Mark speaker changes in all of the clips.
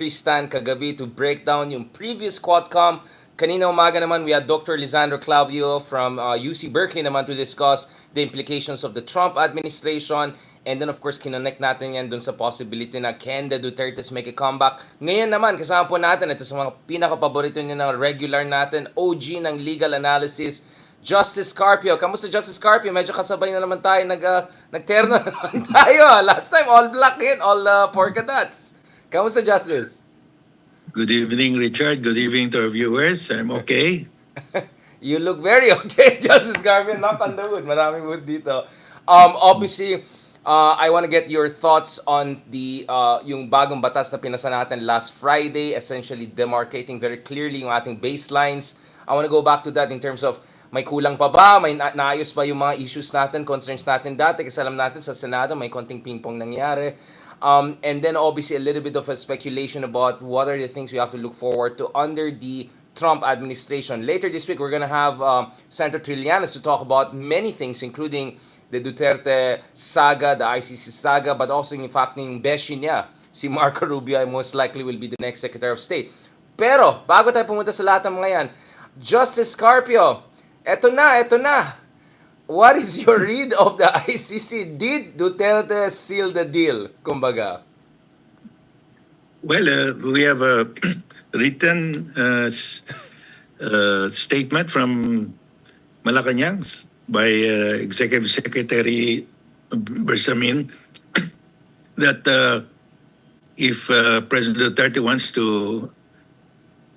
Speaker 1: Tristan kagabi to break down yung previous Quadcom. Kanina umaga naman, we had Dr. Lisandro Claudio from UC Berkeley naman to discuss the implications of the Trump administration. And then of course, kinonect natin yan dun sa possibility na can the Dutertes make a comeback. Ngayon naman, kasama po natin, ito sa mga pinaka-paborito niya na regular natin, OG ng legal analysis, Justice Carpio. Kamusta Justice Carpio? Medyo kasabay na naman tayo, nagterno na naman tayo. Last time, all black in, all polka dots. Kamusta Justice?
Speaker 2: Good evening, Richard. Good evening to our viewers. I'm okay.
Speaker 1: You look very okay, Justice Carpio. Knock on the wood. Maraming wood dito. Obviously, I want to get your thoughts on the yung bagong batas na pinasa natin last Friday, essentially demarcating very clearly yung ating baselines. I want to go back to that in terms of may kulang pa ba? May naayos ba yung mga issues natin, concerns natin dati? Kasi alam natin sa Senado may konting ping-pong nangyari. And then obviously a little bit of a speculation about what are the things we have to look forward to under the Trump administration. Later this week, we're going to have Senator Trillanes to talk about many things, including the Duterte saga, the Icc saga, but also in fact yung beshi niya, si Marco Rubio, most likely will be the next Secretary of State. Pero, bago tayo pumunta sa lahat ng mga yan, Justice Carpio, eto na. What is your read of the ICC? Did Duterte seal the deal? Kumbaga.
Speaker 2: Well, we have a written statement from Malacanang by Executive Secretary Bersamin that if President Duterte wants to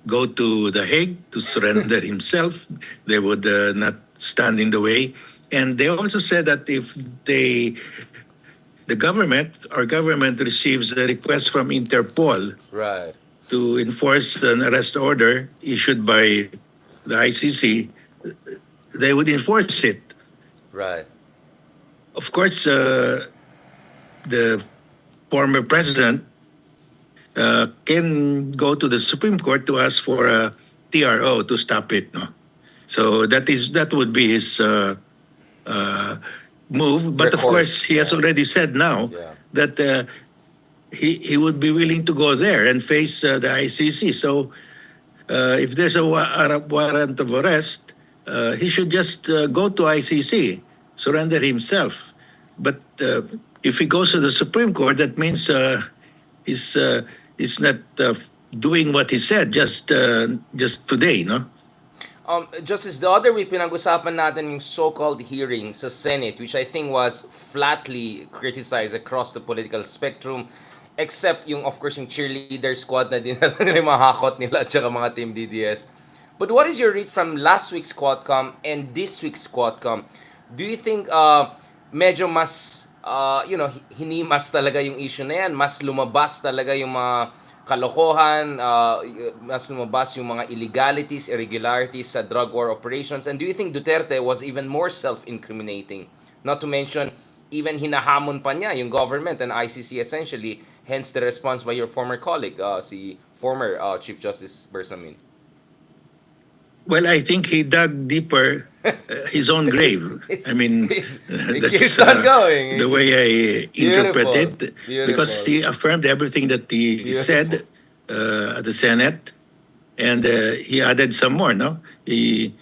Speaker 2: go to The Hague to surrender himself, they would not stand in the way. And they also said that if our government receives a request from Interpol
Speaker 1: Right.
Speaker 2: to enforce an arrest order issued by the ICC, they would enforce it.
Speaker 1: Right.
Speaker 2: Of course, the former president can go to the Supreme Court to ask for a TRO to stop it. No? So that would be his move. But of course, he has already said now that he would be willing to go there and face the ICC. So if there's a warrant of arrest, he should just go to ICC, surrender himself. But if he goes to the Supreme Court, that means he's not doing what he said just today, no?
Speaker 1: Justice, the other week pinag-usapan natin yung so-called hearing sa Senate, which I think was flatly criticized across the political spectrum, except yung, of course, yung cheerleader squad na dinala nila yung mga hakot nila at saka mga Team DDS. But what is your read from last week's Quadcom and this week's Quadcom? Do you think medyo mas, hinimas talaga yung issue na yan? Mas lumabas talaga yung mga kalokohan, mas lumabas yung mga illegalities, irregularities sa drug war operations? And do you think Duterte was even more self-incriminating? Not to mention, even hinahamon pa niya yung government and ICC essentially, hence the response by your former colleague, si former Chief Justice Bersamin.
Speaker 2: Well, I think he dug deeper his own grave. I mean,
Speaker 1: it keeps on going.
Speaker 2: the way I interpret
Speaker 1: Beautiful.
Speaker 2: it.
Speaker 1: Beautiful.
Speaker 2: Because he affirmed everything that he said at the Senate, and he added some more, no? It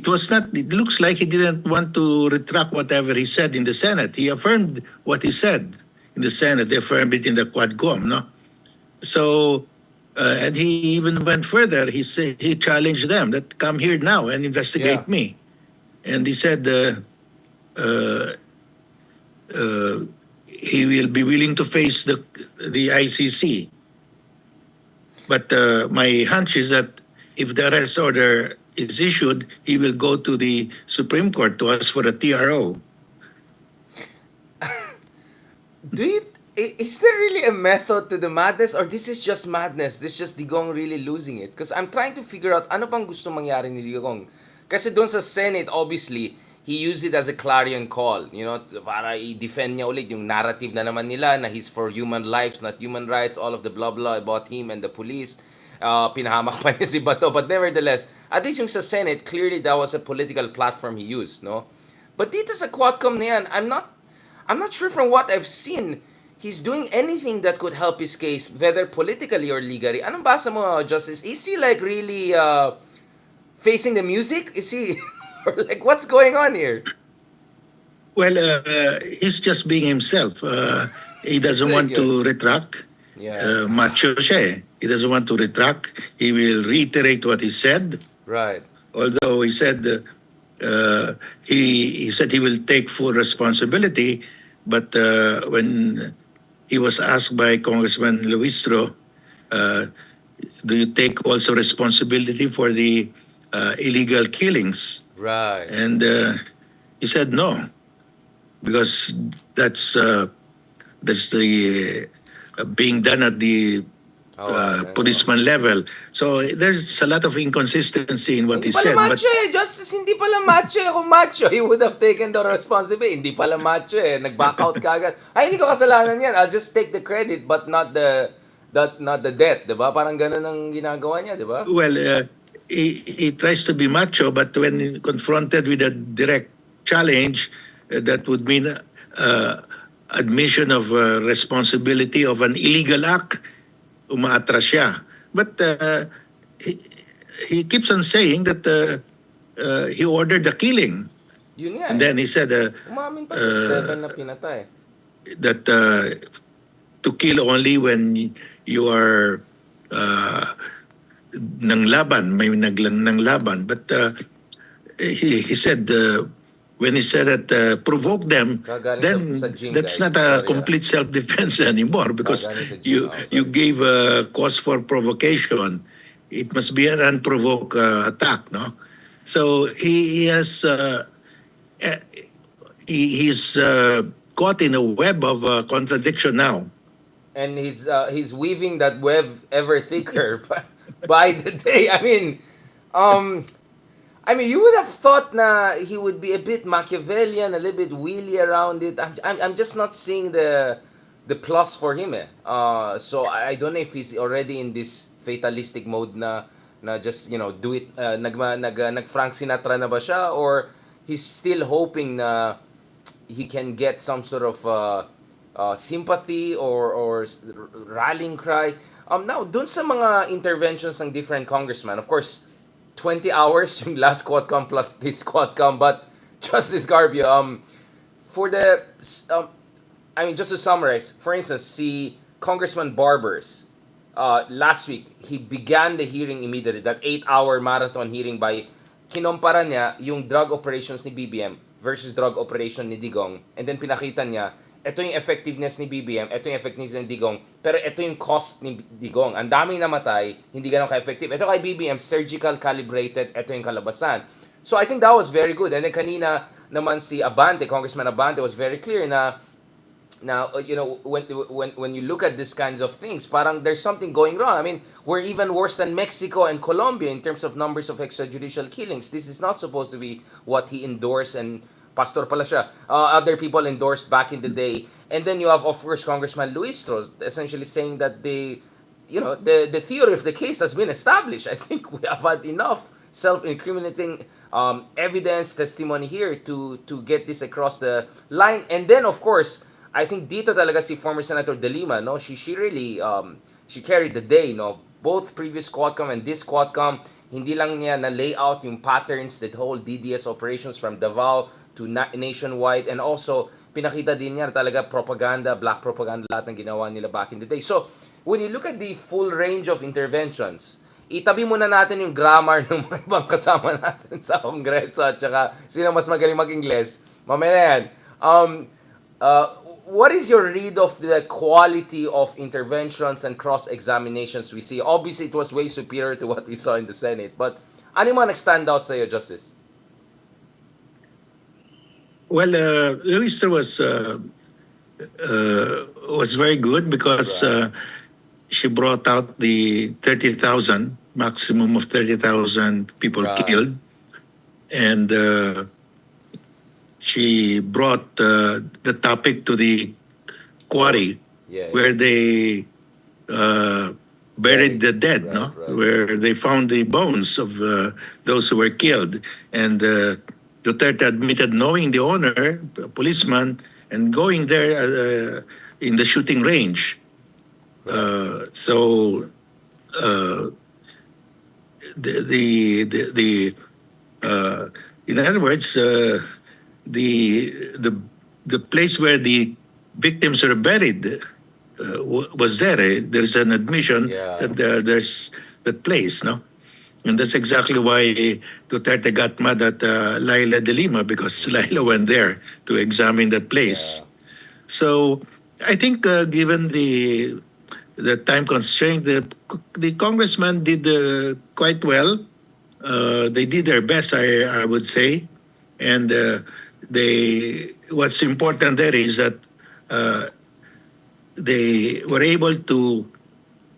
Speaker 2: was not, it looks like he didn't want to retract whatever he said in the Senate. He affirmed what he said in the Senate. They affirmed it in the Quadcom, no? So, and he even went further. He challenged them that come here now and investigate me. And he said he will be willing to face the ICC. But my hunch is that if the arrest order is issued, he will go to the Supreme Court to ask for a TRO.
Speaker 1: Is there really a method to the madness, or this is just madness? This is just Digong really losing it? Because I'm trying to figure out ano pang gusto mangyari ni Digong. Kasi doon sa Senate, obviously, he used it as a clarion call, para i-defend niya ulit yung narrative na naman nila na he's for human lives, not human rights, all of the blah blah about him and the police. Pinahamak pa niya si Bato. But nevertheless, at least yung sa Senate, clearly that was a political platform he used, no? But dito sa Quadcom na yan, I'm not sure from what I've seen. he's doing anything that could help his case, whether politically or legally. Anong basa mo, Justice? Is he like really facing the music? Is he or like what's going on here?
Speaker 2: Well, he's just being himself. He
Speaker 1: It's
Speaker 2: doesn't
Speaker 1: like
Speaker 2: want
Speaker 1: yun.
Speaker 2: to retract.
Speaker 1: Yeah.
Speaker 2: Macho siya eh. He doesn't want to retract. He will reiterate what he said.
Speaker 1: Right.
Speaker 2: Although he said he said he will take full responsibility, but when he was asked by Congressman Luistro, uh, do you take also responsibility for the illegal killings?
Speaker 1: Right.
Speaker 2: And he said no, because that's the being done at the
Speaker 1: Oh, I don't know.
Speaker 2: policeman level. So there's a lot of inconsistency in what
Speaker 1: Hindi
Speaker 2: he
Speaker 1: pala
Speaker 2: said. But
Speaker 1: macho eh. Justice, hindi pala macho eh. Kung macho, he would have taken the responsibility. Hindi pala macho eh. Nag-back out kagad. Ay, hindi ko kasalanan yan. I'll just take the credit but not the debt, 'di ba? Parang ganoon ang ginagawa niya, 'di ba?
Speaker 2: well, he tries to be macho, but when confronted with a direct challenge, that would mean admission of responsibility of an illegal act, umaatras siya. But he, he keeps on saying that he ordered the killing.
Speaker 1: Yun nga
Speaker 2: And
Speaker 1: eh.
Speaker 2: then he said
Speaker 1: Umamin pa sa 7 na pinatay.
Speaker 2: that to kill only when you are ng laban, may ng laban. But he said, when he said that provoke them,
Speaker 1: Kagaling
Speaker 2: then
Speaker 1: sa gym,
Speaker 2: that's
Speaker 1: guys.
Speaker 2: not a
Speaker 1: Sorry,
Speaker 2: complete self-defense anymore, because
Speaker 1: Kagaling sa gym,
Speaker 2: you
Speaker 1: sorry.
Speaker 2: gave a cause for provocation. It must be an unprovoked attack, no? So he has he's caught in a web of contradiction now.
Speaker 1: And he's weaving that web ever thicker by the day. Um you would have thought na he would be a bit Machiavellian, a little bit wheelie around it. I'm just not seeing the plus for him eh. So I don't know if he's already in this fatalistic mode na just do it nag Frank Sinatra na ba siya, or he's still hoping na he can get some sort of sympathy or rallying cry. Now, dun sa mga interventions ng different congressmen, of course, 20 hours yung last Quadcom plus this Quadcom, but Justice Garbio, for the, just to summarize, for instance, si Congressman Barbers, last week, he began the hearing immediately, that 8-hour marathon hearing by, kinompara niya yung drug operations ni BBM versus drug operation ni Digong, and then pinakita niya, ito yung effectiveness ni BBM, ito yung effectiveness ni Digong, pero ito yung cost ni Digong. Ang daming namatay, hindi ganun ka-effective. Ito kay BBM, surgical, calibrated, ito yung kalabasan. So I think that was very good. And then kanina naman si Abante, Congressman Abante, was very clear na when you look at these kinds of things, parang there's something going wrong. We're even worse than Mexico and Colombia in terms of numbers of extrajudicial killings. This is not supposed to be what he endorsed, and pastor pala siya. Other people endorsed back in the day. And then you have, of course, Congressman Luistro essentially saying that the theory of the case has been established. I think we have had enough self-incriminating evidence, testimony here to get this across the line. And then, of course, I think dito talaga si former Senator De Lima, no? She really she carried the day, no? Both previous Quadcom and this Quadcom, hindi lang niya na lay out yung patterns that whole DDS operations from Davao to nationwide, and also pinakita din niya talaga propaganda, black propaganda, lahat ng ginawa nila back in the day. So, when you look at the full range of interventions, itabi muna natin yung grammar ng mga ibang kasama natin sa Kongreso at saka sino mas magaling mag-Ingles. Mamaya na yan. What is your read of the quality of interventions and cross-examinations we see? Obviously, it was way superior to what we saw in the Senate. But ano yung mga nag-stand out sa'yo, Justice?
Speaker 2: Well, Luistro was very good because she brought out the 30,000, maximum of 30,000 people
Speaker 1: Right.
Speaker 2: killed. And she brought the topic to the quarry
Speaker 1: Yeah,
Speaker 2: where they buried the dead,
Speaker 1: Right,
Speaker 2: no?
Speaker 1: right.
Speaker 2: Where they found the bones of those who were killed. And Duterte admitted knowing the owner, a policeman, and going there in the shooting range.
Speaker 1: Right.
Speaker 2: So the in other words, the the place where the victims are buried was there. There's an admission
Speaker 1: Yeah.
Speaker 2: that there's that place, no? And that's exactly why Duterte got mad at Laila de Lima, because Laila went there to examine that place.
Speaker 1: Yeah.
Speaker 2: So I think given the time constraint, the congressman did quite well. They did their best, I would say, and they. What's important there is that uh, they were able to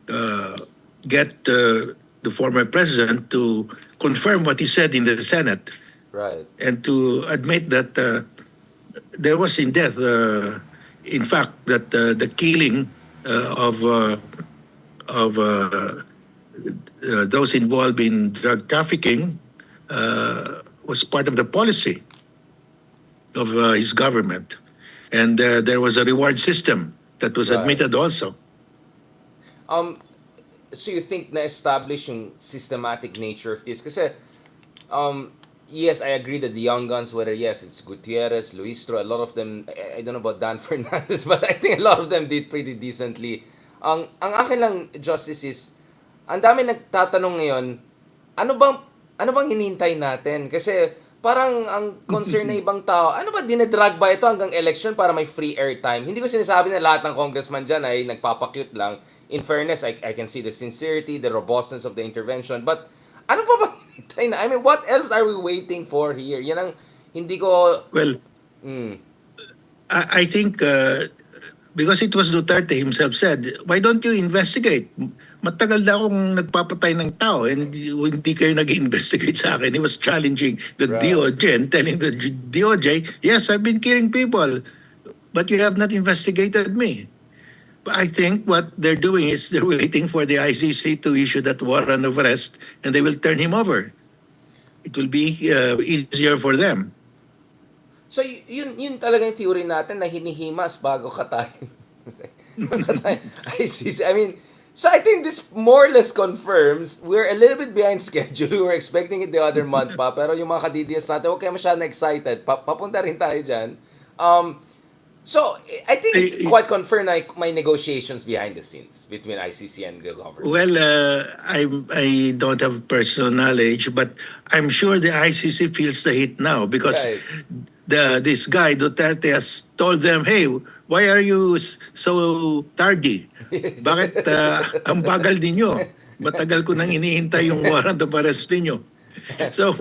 Speaker 2: uh, get the former president to confirm what he said in the Senate
Speaker 1: Right.
Speaker 2: and to admit that there was in death, in fact, that the killing of those involved in drug trafficking was part of the policy of his government. And there was a reward system that was
Speaker 1: Right.
Speaker 2: admitted also.
Speaker 1: Um, so you think na-establish yung systematic nature of this? Kasi, yes, I agree that the young guns, whether, yes, it's Gutierrez, Luistro, a lot of them, I don't know about Dan Fernandez, but I think a lot of them did pretty decently. Ang akin lang, Justice, is, ang dami nagtatanong ngayon, ano bang, ano bang hinihintay natin? Kasi, parang ang concern na ibang tao, ano ba, dinedrag ba ito hanggang election para may free airtime? Hindi ko sinasabi na lahat ng congressman dyan ay nagpapakute lang. In fairness, I can see the sincerity, the robustness of the intervention, but ano pa ba hinihintay na? I mean, what else are we waiting for here? Yan ang hindi ko...
Speaker 2: Well,
Speaker 1: Mm,
Speaker 2: I think because it was Duterte himself said, why don't you investigate? Matagal na akong nagpapatay ng tao and hindi kayo nag-investigate sa akin. He was challenging the
Speaker 1: right.
Speaker 2: DOJ and telling the DOJ, yes, I've been killing people, but you have not investigated me. But I think what they're doing is they're waiting for the ICC to issue that warrant of arrest and they will turn him over. It will be easier for them.
Speaker 1: So, yun talaga yung theory natin na hinihimas bago katayin. Katayin. I mean, so I think this more or less confirms we're a little bit behind schedule. We were expecting it the other month pa. Pero yung mga kadidiyas natin, huwag kayo masyadong excited. Papunta rin tayo dyan. So, I think it's quite confirmed na may negotiations behind the scenes between ICC and the government.
Speaker 2: Well, I don't have personal knowledge, but I'm sure the ICC feels the heat now because
Speaker 1: Right.
Speaker 2: this guy Duterte has told them, "Hey, why are you so tardy? Bakit ang bagal ninyo? Matagal ko nang hinihintay yung warrant of arrest ninyo." So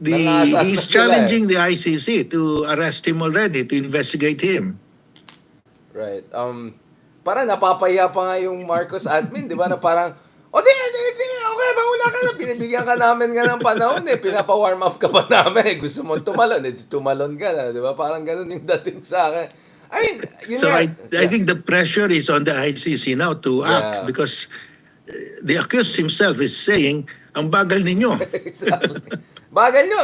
Speaker 1: Nangasar na
Speaker 2: he's
Speaker 1: sila
Speaker 2: challenging the ICC to arrest him already, to investigate him.
Speaker 1: Right. Parang napapaya pa nga yung Marcos admin, di ba? Na parang, sige, okay, mauna ka na. Binibigyan ka namin nga ng panahon eh. Pinapa-warm up ka pa namin eh. Gusto mo tumalon, tumalon ka na. Di ba? Parang ganun yung dating sa akin. I mean, yun
Speaker 2: So
Speaker 1: nga.
Speaker 2: I think the pressure is on the ICC now to act
Speaker 1: Yeah.
Speaker 2: because the accused himself is saying, ang bagal ninyo.
Speaker 1: Exactly. Bagal nyo.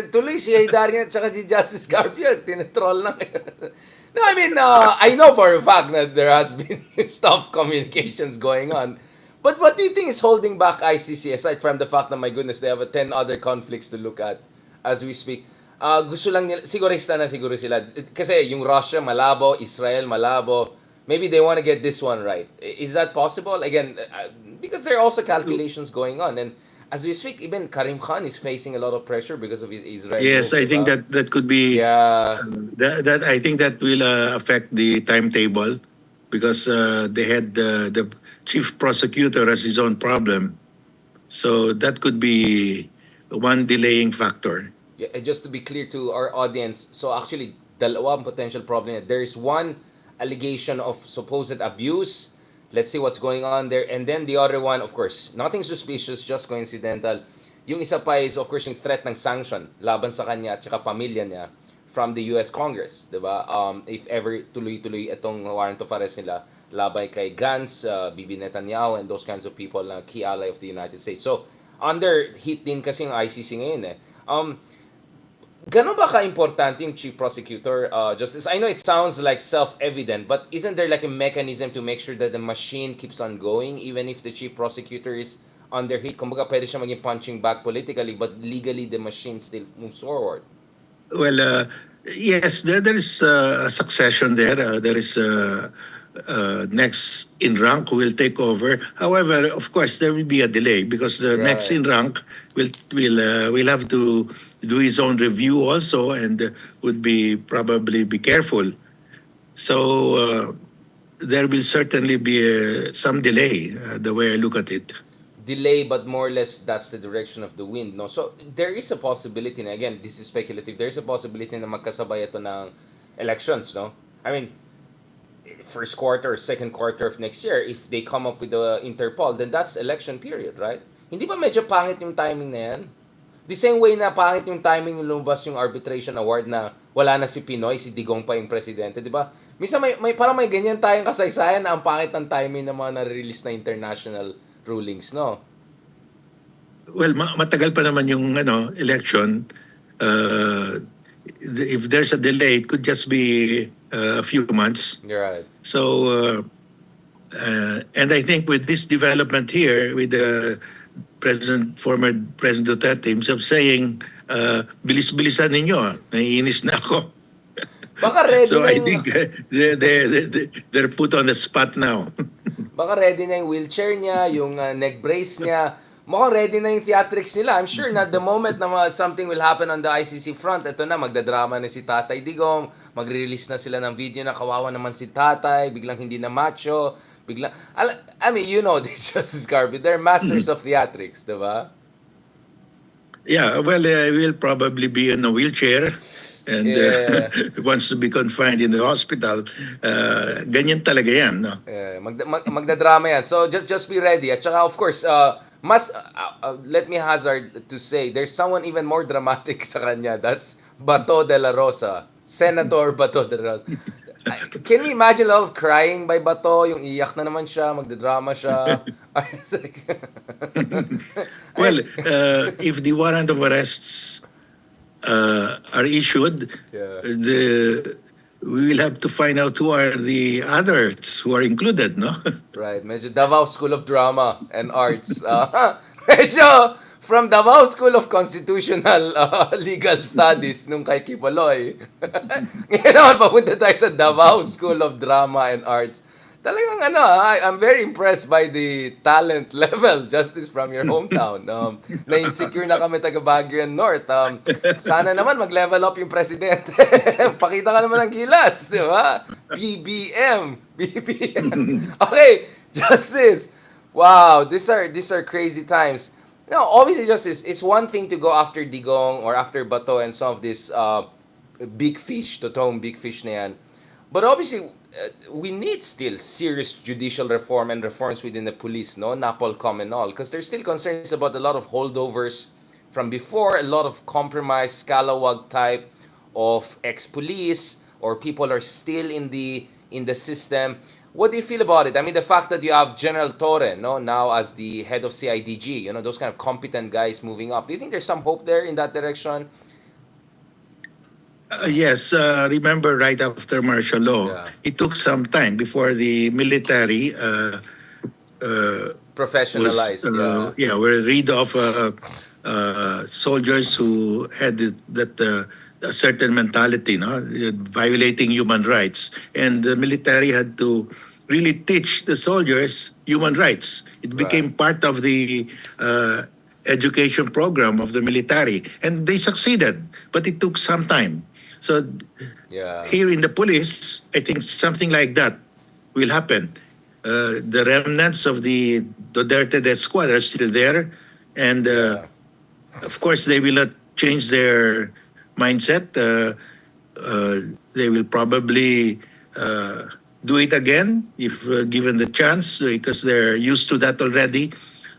Speaker 1: Tuloy si Darian at saka si Justice Garfield. Tinetroll lang. No, I mean, I know for a fact that there has been tough communications going on. But what do you think is holding back ICC aside from the fact that, my goodness, they have 10 other conflicts to look at as we speak? Gusto lang nila, sigurista na siguro sila. Kasi yung Russia, malabo. Israel, malabo. Maybe they want to get this one right. Is that possible? Again, because there are also calculations going on. And as we speak, even Karim Khan is facing a lot of pressure because of his Israel
Speaker 2: Yes,
Speaker 1: move,
Speaker 2: I think
Speaker 1: diba?
Speaker 2: that could be
Speaker 1: Yeah.
Speaker 2: that I think that will affect the timetable because they had the chief prosecutor has his own problem, so that could be one delaying factor.
Speaker 1: Yeah, just to be clear to our audience, so actually, dalawang potential problem. There is one allegation of supposed abuse. Let's see what's going on there. And then the other one, of course, nothing suspicious, just coincidental. Yung isa pa is, of course, yung threat ng sanction laban sa kanya at saka pamilya niya from the US Congress, 'di ba? If ever tuloy-tuloy itong warrant of arrest nila labay kay Gantz, Bibi Netanyahu, and those kinds of people na key ally of the United States. So, under heat din kasi yung ICC ngayon eh. Ganon ba ka-importante yung chief prosecutor, Justice? I know it sounds like self-evident, but isn't there like a mechanism to make sure that the machine keeps on going even if the chief prosecutor is under heat? Kumbaga, pwede siya maging punching bag politically, but legally the machine still moves forward.
Speaker 2: Well, yes, there is a succession there. There is next in rank who will take over. However, of course, there will be a delay because the next
Speaker 1: Right.
Speaker 2: in rank will have to do his own review also, and would be probably be careful. So there will certainly be some delay, the way I look at it.
Speaker 1: Delay, but more or less that's the direction of the wind, no? So there is a possibility na, again, this is speculative, there is a possibility na magkasabay ito ng elections, no? I mean, first quarter, second quarter of next year, if they come up with the Interpol, then that's election period, right? Hindi ba medyo pangit yung timing na yan? The same way na pangit yung timing nung lumabas yung arbitration award na wala na si Pinoy, si Digong pa yung presidente, di ba? Minsan parang may ganyan tayong kasaysayan na ang pangit ng timing ng mga na-release na international rulings, no?
Speaker 2: Well, matagal pa naman yung election. If there's a delay, it could just be a few months.
Speaker 1: You're right.
Speaker 2: So, and I think with this development here, with the former President Duterte himself saying, bilis-bilisan ninyo, naiinis na ako.
Speaker 1: Baka ready
Speaker 2: So
Speaker 1: na
Speaker 2: I
Speaker 1: yung,
Speaker 2: think they're put on the spot now.
Speaker 1: baka ready na yung wheelchair niya, yung neck brace niya. Mukhang ready na yung theatrics nila. I'm sure na the moment na something will happen on the ICC front, ito na, magdadrama na si Tatay Digong, magre-release na sila ng video na kawawa naman si Tatay, biglang hindi na macho, biglang, I mean, you know this, Justice Garvey, they're masters of theatrics, diba?
Speaker 2: Yeah, well, will probably be in a wheelchair and
Speaker 1: Yeah.
Speaker 2: wants to be confined in the hospital. Ganyan talaga yan, no?
Speaker 1: Magdadrama yan. So just be ready. At saka of course, let me hazard to say, there's someone even more dramatic sa kanya. That's Bato de la Rosa. Senator Bato de la Rosa. Can we imagine a lot of crying by Bato? Yung iyak na naman siya, magdadrama siya. It's like,
Speaker 2: Well, if the warrant of arrests are issued,
Speaker 1: Yeah.
Speaker 2: we will have to find out who are the others who are included, no?
Speaker 1: right, medyo Davao School of Drama and Arts. Medyo from Davao School of Constitutional Legal Studies nung kay Kipaloy. Ngayon naman, papunta tayo sa Davao School of Drama and Arts. Talagang I'm very impressed by the talent level, Justice, from your hometown. Na-insecure na kami taga Baguio and North. Sana naman mag-level up yung presidente. Pakita ka naman ng gilas, di ba? PBM. BBM. Okay, Justice. Wow, these are crazy times. Now, obviously, Justice, it's one thing to go after Digong or after Bato and some of this big fish, totoong big fish na yan. But obviously, we need still serious judicial reform and reforms within the police, no? NAPOLCOM and all. Because there's still concerns about a lot of holdovers from before, a lot of compromise, scalawag type of ex-police, or people are still in the system. What do you feel about it? I mean, the fact that you have General Torre, no, now as the head of CIDG, those kind of competent guys moving up. Do you think there's some hope there in that direction?
Speaker 2: Yes, remember right after martial law,
Speaker 1: Yeah.
Speaker 2: it took some time before the military
Speaker 1: Professionalized,
Speaker 2: were rid of soldiers who had that a certain mentality, no, violating human rights, and the military had to really teach the soldiers human rights. It became part of the education program of the military, and they succeeded, but it took some time. So
Speaker 1: Yeah.
Speaker 2: here in the police, I think something like that will happen. The remnants of the Duterte death squad are still there, and of course they will not change their mindset. They will probably do it again if given the chance, because they're used to that already.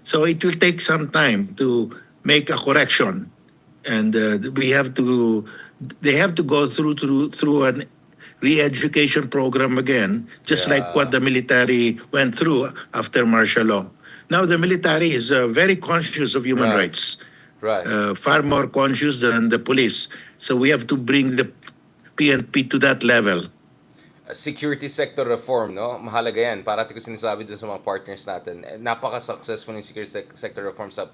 Speaker 2: So it will take some time to make a correction, and they have to go through an re-education program again, just like what the military went through after martial law. Now the military is very conscious of human
Speaker 1: Right.
Speaker 2: rights,
Speaker 1: Right.
Speaker 2: far more conscious than the police. So we have to bring the PNP to that level.
Speaker 1: Security sector reform, no? Mahalaga yan. Parati ko sinasabi dun sa mga partners natin. Napaka-successful yung security sector reform sa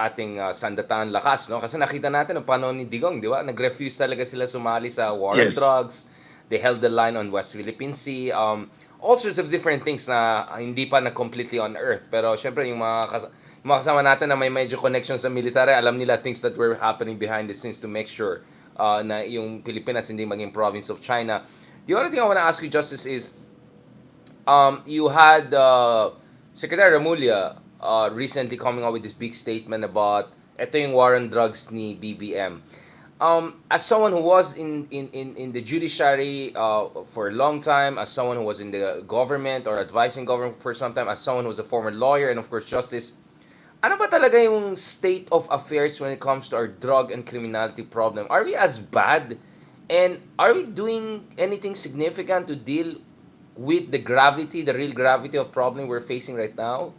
Speaker 1: ating sandataan lakas, no? Kasi nakita natin ang panahon ni Digong, di ba? Nag-refuse talaga sila sumali sa war on
Speaker 2: Yes.
Speaker 1: drugs. They held the line on West Philippine Sea. All sorts of different things na hindi pa na completely on earth. Pero syempre, yung mga kasama natin na may medyo connection sa military, alam nila things that were happening behind the scenes to make sure na yung Pilipinas hindi maging province of China. The other thing I want to ask you, Justice, is you had Secretary Remulla recently coming out with this big statement about ito yung war on drugs ni BBM. As someone who was in the judiciary for a long time, as someone who was in the government or advising government for some time, as someone who was a former lawyer and of course justice, ano ba talaga yung state of affairs when it comes to our drug and criminality problem? Are we as bad? And are we doing anything significant to deal with the gravity, the real gravity of problem we're facing right now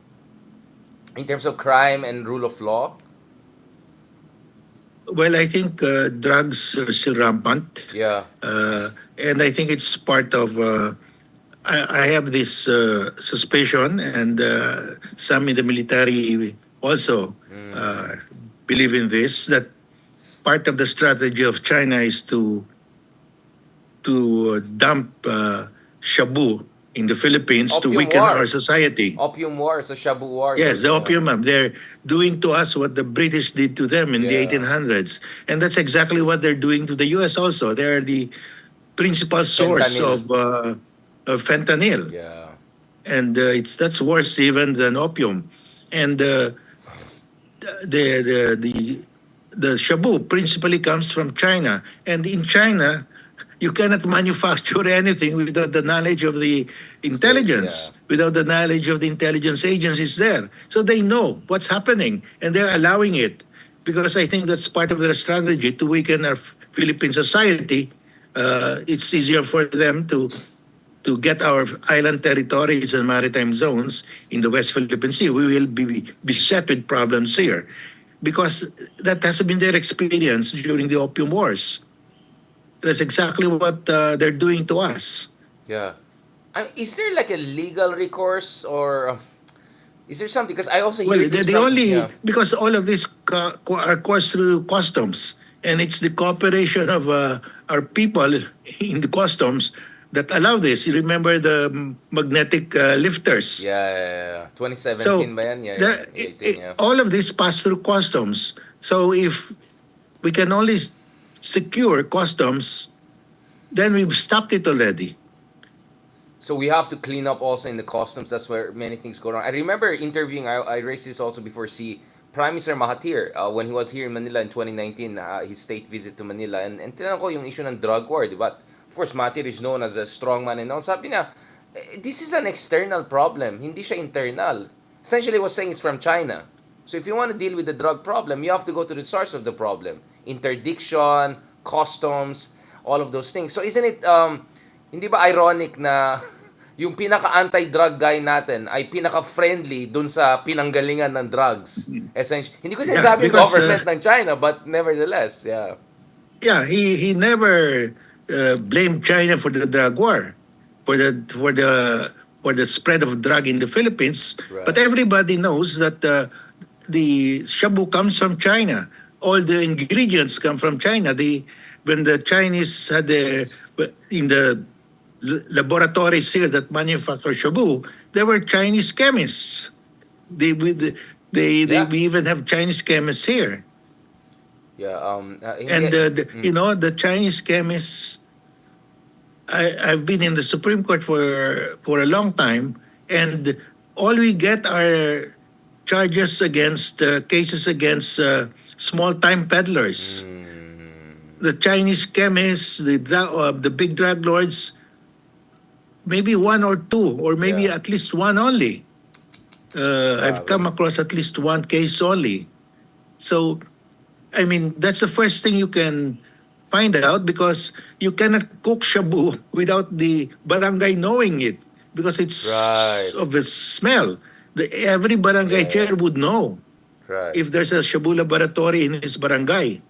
Speaker 1: in terms of crime and rule of law?
Speaker 2: Well, I think drugs are still rampant.
Speaker 1: Yeah.
Speaker 2: And I think it's part of. I have this suspicion, and some in the military also believe in this, that part of the strategy of China is to dump shabu in the Philippines to
Speaker 1: Opium
Speaker 2: weaken
Speaker 1: war.
Speaker 2: our society.
Speaker 1: Opium war, so shabu war.
Speaker 2: Yes, the opium. They're doing to us what the British did to them in the
Speaker 1: Yeah.
Speaker 2: 1800s. And that's exactly what they're doing to the US also. They're the principal source
Speaker 1: Fentanyl.
Speaker 2: of fentanyl.
Speaker 1: Yeah.
Speaker 2: And that's worse even than opium. And the shabu principally comes from China. And in China, you cannot manufacture anything without the knowledge of the intelligence,
Speaker 1: yeah.
Speaker 2: without the knowledge of the intelligence agencies there. So they know what's happening, and they're allowing it, because I think that's part of their strategy to weaken our Philippine society. It's easier for them to get our island territories and maritime zones in the West Philippine Sea. We will be beset with problems here, because that has been their experience during the opium wars. That's exactly what they're doing to us.
Speaker 1: Yeah. Is there like a legal recourse or is there something? Because I also hear
Speaker 2: Well,
Speaker 1: this
Speaker 2: the
Speaker 1: from,
Speaker 2: only,
Speaker 1: yeah.
Speaker 2: because all of this are coursed through customs, and it's the cooperation of our people in the customs that allow this. You remember the magnetic lifters?
Speaker 1: Yeah. 2017
Speaker 2: So
Speaker 1: ba yan? Yeah,
Speaker 2: the-
Speaker 1: 18, yeah.
Speaker 2: all of this pass through customs. So if we can only secure customs, then we've stopped it already.
Speaker 1: So we have to clean up also in the customs. That's where many things go wrong. I remember interviewing, I raised this also before, si Prime Minister Mahathir when he was here in Manila in 2019, his state visit to Manila. And tinanong ko yung issue ng drug war, di ba? Of course, Mahathir is known as a strong man and all. Sabi niya, this is an external problem. Hindi siya internal. Essentially, what saying is from China. So if you want to deal with the drug problem, you have to go to the source of the problem. Interdiction, customs, all of those things. So isn't it, hindi ba ironic na yung pinaka-anti-drug guy natin ay pinaka-friendly dun sa pinanggalingan ng drugs? Essentially, hindi ko sinasabi yung
Speaker 2: because,
Speaker 1: government ng China, but nevertheless, yeah.
Speaker 2: Yeah, he never blamed China for the drug war, for the spread of drug in the Philippines.
Speaker 1: Right.
Speaker 2: But everybody knows that the shabu comes from China. All the ingredients come from China. When the Chinese had in the laboratories here that manufacture shabu, there were Chinese chemists. We even have Chinese chemists here.
Speaker 1: Yeah,
Speaker 2: And the Chinese chemists, I've been in the Supreme Court for a long time, and all we get are charges against cases against small-time peddlers. The Chinese chemists, the big drug lords, maybe one or two, or maybe
Speaker 1: Yeah.
Speaker 2: at least one only. I've come across at least one case only. So, I mean, that's the first thing you can find out, because you cannot cook shabu without the barangay knowing it, because it's
Speaker 1: Right.
Speaker 2: of a smell. Every barangay
Speaker 1: Yeah,
Speaker 2: chair would know
Speaker 1: right.
Speaker 2: if there's a shabu laboratory in his barangay.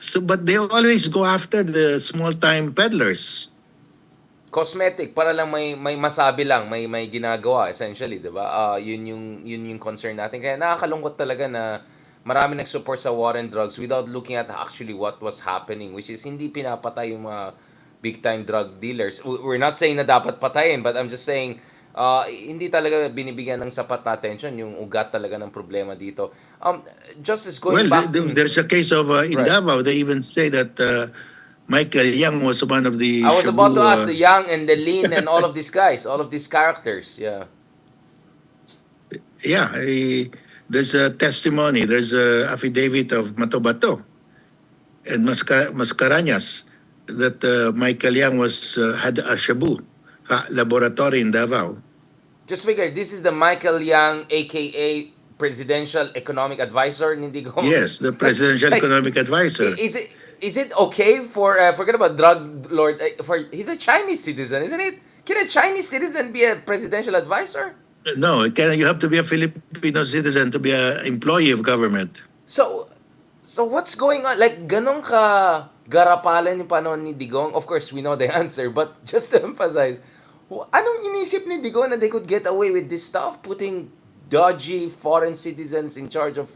Speaker 2: So, but they always go after the small-time peddlers.
Speaker 1: Cosmetic para lang may masabi lang, may ginagawa essentially, 'di ba? Yun yung concern natin. Kaya nakakalungkot talaga na marami nag-support sa war and drugs without looking at actually what was happening, which is hindi pinapatay yung mga big time drug dealers. We're not saying na dapat patayin, but I'm just saying hindi talaga binibigyan ng sapat na attention yung ugat talaga ng problema dito. Justice, going
Speaker 2: Well,
Speaker 1: back,
Speaker 2: there's a case of in
Speaker 1: right.
Speaker 2: Davao. They even say that Michael Young was one of the
Speaker 1: I was about to
Speaker 2: shabu.
Speaker 1: ask the young and the lean and all of these guys, all of these characters. Yeah.
Speaker 2: Yeah, there's a testimony. There's a affidavit of Matobato and Mascareñas that Michael Young was had a shabu laboratory in Davao.
Speaker 1: Just figure, this is the Michael Yang, aka Presidential Economic Advisor, hindi ko.
Speaker 2: Yes, the presidential
Speaker 1: like,
Speaker 2: economic advisor.
Speaker 1: is it okay for forget about drug lord for he's a Chinese citizen, isn't it? Can a Chinese citizen be a presidential advisor?
Speaker 2: No, you have to be a Filipino citizen to be an employee of government.
Speaker 1: So so what's going on? Like ganong ka garapalan yung panahon ni Digong? Of course, we know the answer, but just to emphasize, anong inisip ni Digong na they could get away with this stuff, putting dodgy foreign citizens in charge of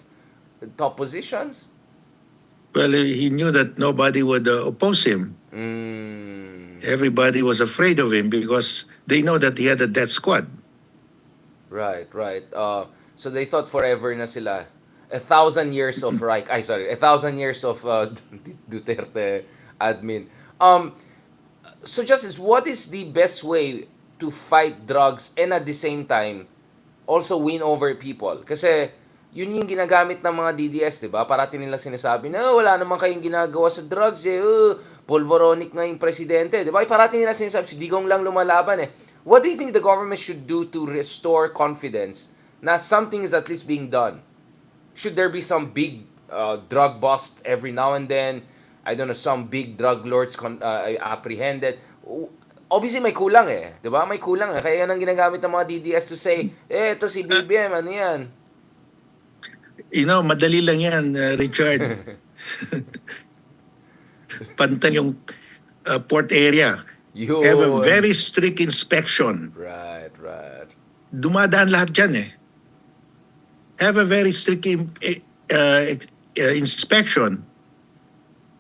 Speaker 1: top positions?
Speaker 2: Well, he knew that nobody would oppose him. Everybody was afraid of him because they know that he had a death squad.
Speaker 1: Right, right. So they thought forever na sila. 1,000 years of Reich. Ay, sorry. 1,000 years of Duterte admin. So Justice, what is the best way to fight drugs and at the same time also win over people? Kasi yun yung ginagamit ng mga DDS, di ba? Parati nila sinasabi na wala naman kayong ginagawa sa drugs eh. Polvoronic nga yung presidente, di ba? Parati nila sinasabi, si Digong lang lumalaban eh. What do you think the government should do to restore confidence na something is at least being done? Should there be some big drug bust every now and then? I don't know, some big drug lords apprehended. Obviously, may kulang eh. Di ba? May kulang eh. Kaya yan ang ginagamit ng mga DDS to say, ito si BBM, ano yan?
Speaker 2: You know, madali lang yan, Richard. Pantang yung port area. Have a
Speaker 1: Yun.
Speaker 2: very strict inspection.
Speaker 1: Right, right.
Speaker 2: Dumadaan lahat dyan eh. Have a very strict inspection.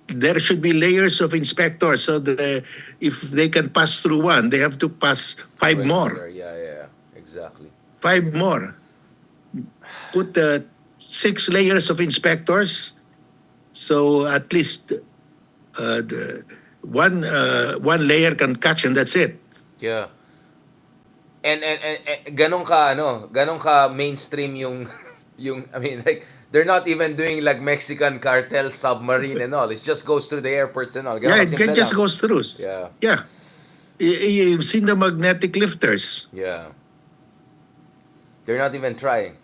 Speaker 2: There should be layers of inspectors so that if they can pass through one, they have to pass five more.
Speaker 1: Yeah, exactly.
Speaker 2: 5 more. Put 6 layers of inspectors, so at least one layer can catch and that's it.
Speaker 1: Yeah. And ganun ka mainstream yung I mean like they're not even doing like Mexican cartel submarine and all. It just goes through the airports and all. Ganun
Speaker 2: Yeah, it
Speaker 1: kasimple
Speaker 2: just
Speaker 1: lang.
Speaker 2: goes through.
Speaker 1: Yeah.
Speaker 2: Yeah. You've seen the magnetic lifters.
Speaker 1: Yeah. They're not even trying.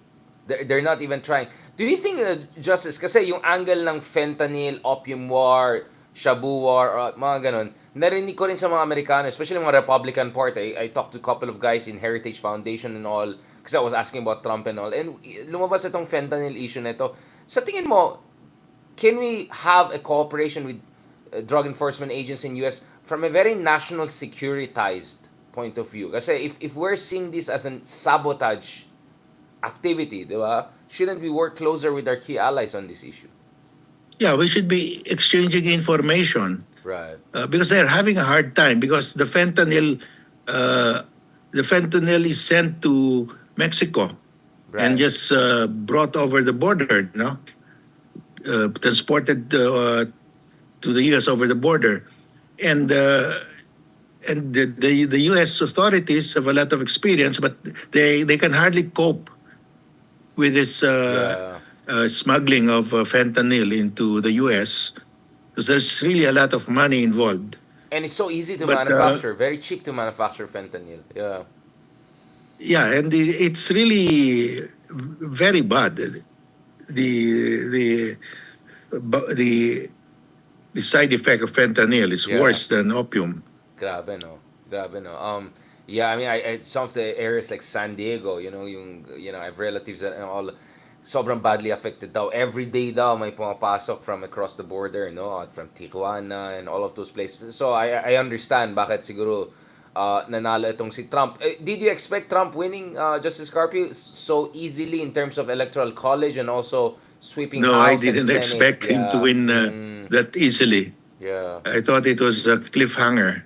Speaker 1: They're not even trying. Do you think, Justice, kasi yung angle ng fentanyl, opium war, shabu war, mga ganon, narinig ko rin sa mga Amerikano, especially mga Republican Party. I talked to a couple of guys in Heritage Foundation and all, kasi I was asking about Trump and all, and lumabas itong fentanyl issue na ito. Sa tingin mo, can we have a cooperation with drug enforcement agents in US from a very national securitized point of view? Kasi if we're seeing this as a sabotage activity, di ba? Shouldn't we work closer with our key allies on this issue?
Speaker 2: Yeah, we should be exchanging information.
Speaker 1: Right.
Speaker 2: Because they're having a hard time because the fentanyl is sent to Mexico and
Speaker 1: Right.
Speaker 2: just brought over the border, no? Transported to the U.S. over the border, and the U.S. authorities have a lot of experience, but they can hardly cope with this smuggling of fentanyl into the U.S. because there's really a lot of money involved.
Speaker 1: And it's so easy to
Speaker 2: But,
Speaker 1: manufacture, very cheap to manufacture fentanyl. Yeah.
Speaker 2: Yeah, and it's really very bad. The side effect of fentanyl is
Speaker 1: Yeah.
Speaker 2: worse than opium.
Speaker 1: Grabe, no? Grabe, no? Yeah, I mean, some of the areas like San Diego, I have relatives and all. sobrang badly affected daw. Every day daw may pumapasok from across the border, no? From Tijuana and all of those places. So I understand bakit siguro nanalo itong si Trump. Did you expect Trump winning, Justice Carpio, so easily in terms of electoral college and also sweeping
Speaker 2: No, I
Speaker 1: House and
Speaker 2: didn't
Speaker 1: Senate?
Speaker 2: expect him to
Speaker 1: Yeah.
Speaker 2: win that easily.
Speaker 1: Yeah.
Speaker 2: I thought it was a cliffhanger.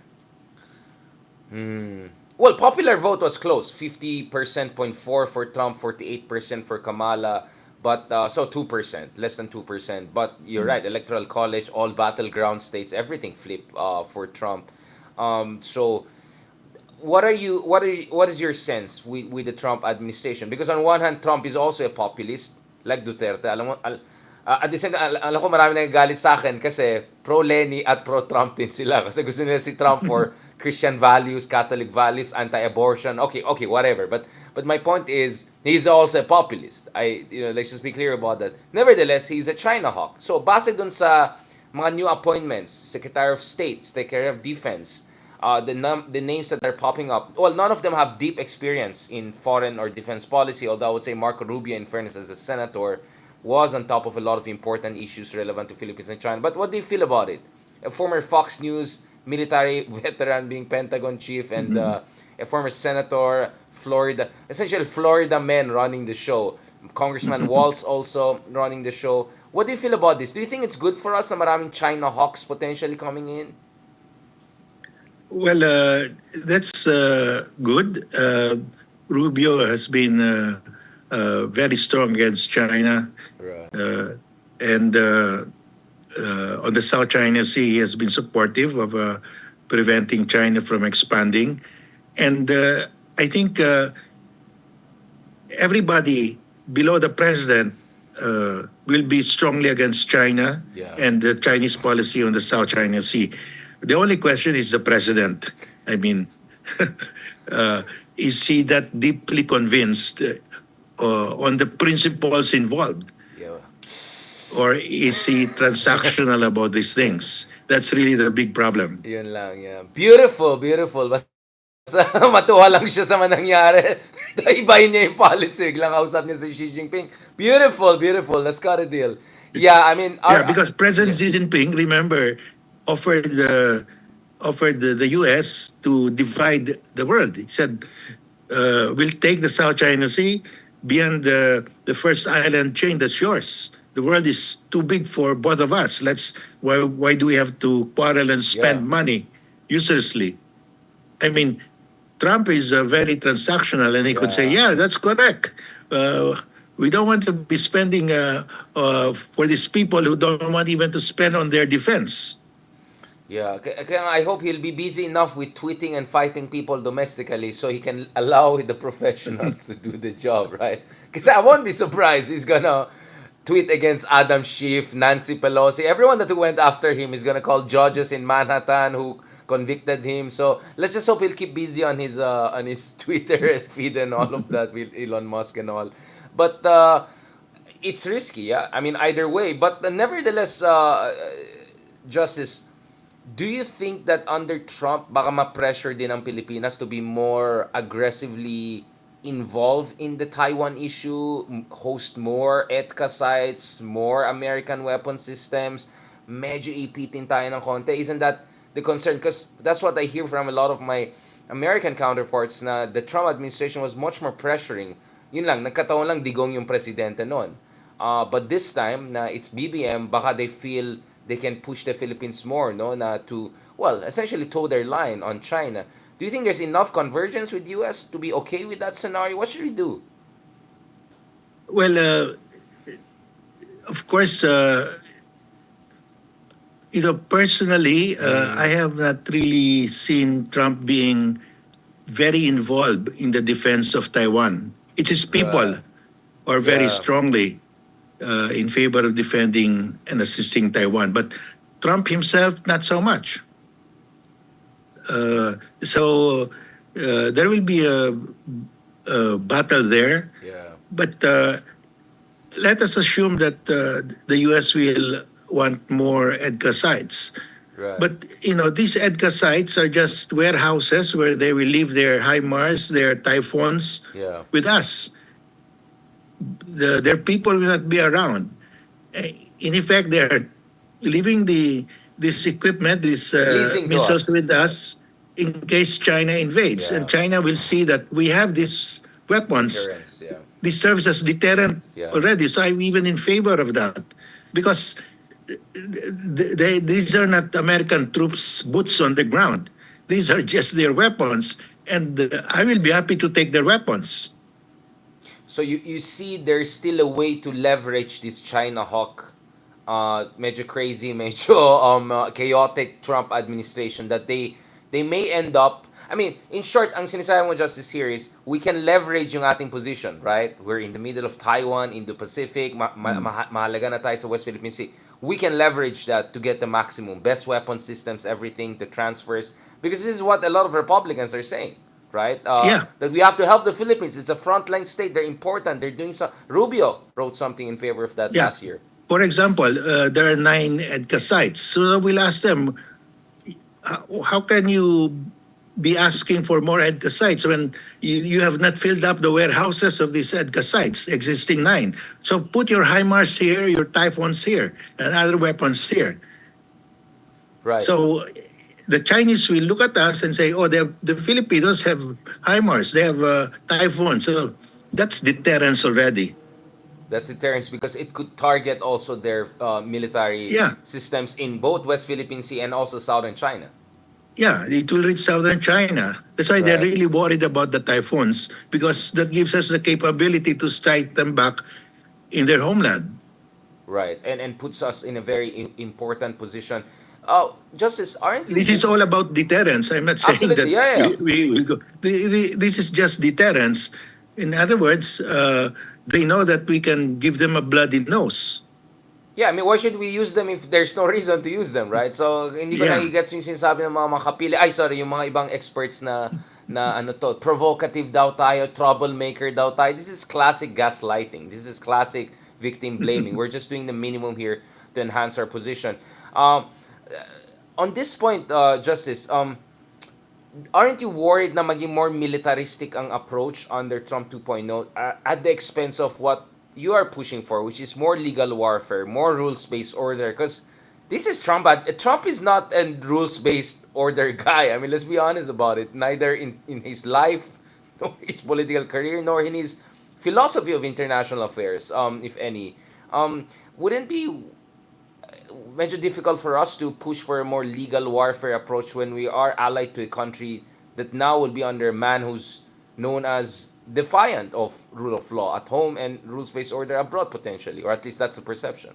Speaker 1: Well, popular vote was close. 50% point four for Trump, 48% for Kamala, but so 2%, less than 2%. But you're right, electoral college, all battleground states, everything flipped for Trump. So what is your sense with the Trump administration? Because on one hand, Trump is also a populist like Duterte. Alam mo, at the same time, alam ko marami nagagalit sa akin kasi pro-Lenny at pro-Trump din sila. Kasi gusto nila si Trump for Christian values, Catholic values, anti-abortion. Okay, whatever. But my point is, he's also a populist. Let's just be clear about that. Nevertheless, he's a China hawk. So, base dun sa mga new appointments, Secretary of State, Secretary of Defense, the names that are popping up, well, none of them have deep experience in foreign or defense policy, although I would say Marco Rubio, in fairness, as a senator, was on top of a lot of important issues relevant to Philippines and China. But what do you feel about it? A former Fox News military veteran being Pentagon chief and a former senator, Florida, essentially Florida men running the show. Congressman Waltz also running the show. What do you feel about this? Do you think it's good for us na maraming China hawks potentially coming in?
Speaker 2: Well, that's good. Rubio has been very strong against China,
Speaker 1: Right.
Speaker 2: and on the South China Sea, he has been supportive of preventing China from expanding. And I think everybody below the president will be strongly against China
Speaker 1: Yeah.
Speaker 2: and the Chinese policy on the South China Sea. The only question is the president. I mean, is he that deeply convinced on the principles involved?
Speaker 1: Yeah.
Speaker 2: Or is he transactional about these things? That's really the big problem.
Speaker 1: Yun lang, yeah. Beautiful, beautiful. Basta matuwa lang siya sa manangyari. Ibahin niya yung policy. Biglang kausap niya si Xi Jinping. Beautiful, beautiful. Let's cut a deal. Yeah, I mean,
Speaker 2: Yeah, because President
Speaker 1: yeah.
Speaker 2: Xi Jinping, remember, offered the U.S. to divide the world. He said, "We'll take the South China Sea beyond the first island chain that's yours. The world is too big for both of us. Why do we have to quarrel and
Speaker 1: Yeah.
Speaker 2: spend money uselessly?" I mean, Trump is very transactional, and he could say,
Speaker 1: Yeah.
Speaker 2: "Yeah, that's correct. We don't want to be spending for these people who don't want even to spend on their defense."
Speaker 1: Yeah, kaya I hope he'll be busy enough with tweeting and fighting people domestically so he can allow the professionals to do the job, right? Because I won't be surprised he's gonna tweet against Adam Schiff, Nancy Pelosi, everyone that went after him is gonna call judges in Manhattan who convicted him. So let's just hope he'll keep busy on his Twitter feed and all of that with Elon Musk and all. But it's risky, yeah. I mean, either way. But nevertheless, Justice, do you think that under Trump, baka ma-pressure din ang Pilipinas to be more aggressively involved in the Taiwan issue, host more EDCA sites, more American weapon systems, medyo ipitin tayo ng konti? Isn't that the concern? Because that's what I hear from a lot of my American counterparts na the Trump administration was much more pressuring. Yun lang, nagkataon lang digong yung presidente noon. But this time, na it's BBM, baka they feel they can push the Philippines more, no, na to, well, essentially toe their line on China. Do you think there's enough convergence with US to be okay with that scenario? What should we do?
Speaker 2: Well, of course, personally, I have not really seen Trump being very involved in the defense of Taiwan. It's his people
Speaker 1: Right.
Speaker 2: who are very
Speaker 1: Yeah.
Speaker 2: strongly in favor of defending and assisting Taiwan. But Trump himself, not so much. So there will be a battle there.
Speaker 1: Yeah.
Speaker 2: But let us assume that the U.S. will want more EDCA sites.
Speaker 1: Right.
Speaker 2: But these EDCA sites are just warehouses where they will leave their HIMARS, their Typhoons
Speaker 1: Yeah.
Speaker 2: with us. their people will not be around. In effect, they're leaving this equipment, these
Speaker 1: Leasing to
Speaker 2: missiles
Speaker 1: us.
Speaker 2: with us in case China invades. And
Speaker 1: Yeah.
Speaker 2: China will see that we have these weapons.
Speaker 1: Deterrence, yeah.
Speaker 2: This serves as deterrent
Speaker 1: Yeah.
Speaker 2: already. So I'm even in favor of that because these are not American troops' boots on the ground. These are just their weapons, and I will be happy to take their weapons.
Speaker 1: So you see there's still a way to leverage this China hawk, medyo crazy, medyo chaotic Trump administration that they may end up. I mean, in short, ang sinasabi mo, Justice, here is we can leverage yung ating position, right? We're in the middle of Taiwan, Indo-Pacific, mahalaga na tayo sa West Philippine Sea. We can leverage that to get the maximum. Best weapon systems, everything, the transfers. Because this is what a lot of Republicans are saying, right?
Speaker 2: Yeah,
Speaker 1: That we have to help the Philippines. It's a frontline state. They're important. They're doing so. Rubio wrote something in favor of that
Speaker 2: yeah.
Speaker 1: last year.
Speaker 2: For example, there are 9 EDCA sites. So we'll ask them, how can you be asking for more EDCA sites when you have not filled up the warehouses of these EDCA sites, existing 9? So put your HIMARS here, your Typhoons here, and other weapons here.
Speaker 1: Right.
Speaker 2: So the Chinese will look at us and say, oh, the Filipinos have HIMARS, they have Typhoons. So that's deterrence already.
Speaker 1: That's deterrence because it could target also their military
Speaker 2: Yeah.
Speaker 1: systems in both West Philippine Sea and also southern China.
Speaker 2: Yeah, it will reach southern China. That's why they're
Speaker 1: Right.
Speaker 2: really worried about the typhoons because that gives us the capability to strike them back in their homeland.
Speaker 1: Right. And puts us in a very important position. Justice, aren't you?
Speaker 2: This is all about deterrence. I'm not saying
Speaker 1: Absolutely.
Speaker 2: that
Speaker 1: Yeah, yeah.
Speaker 2: we will go. This is just deterrence. In other words, they know that we can give them a bloody nose.
Speaker 1: Yeah, I mean, why should we use them if there's no reason to use them, right? So, hindi ko
Speaker 2: Yeah.
Speaker 1: nagigets yung sinasabi ng mga makapili. Ay, sorry, yung mga ibang experts na ano to, provocative daw tayo, troublemaker daw tayo. This is classic gaslighting. This is classic victim blaming. We're just doing the minimum here to enhance our position. On this point, Justice, aren't you worried na maging more militaristic ang approach under Trump 2.0 at the expense of what you are pushing for, which is more legal warfare, more rules-based order? Because this is Trump, but Trump is not a rules-based order guy. I mean, let's be honest about it. Neither in his life, nor his political career, nor in his philosophy of international affairs, if any. Wouldn't be medyo difficult for us to push for a more legal warfare approach when we are allied to a country that now will be under a man who's known as defiant of rule of law at home and rules-based order abroad potentially, or at least that's the perception.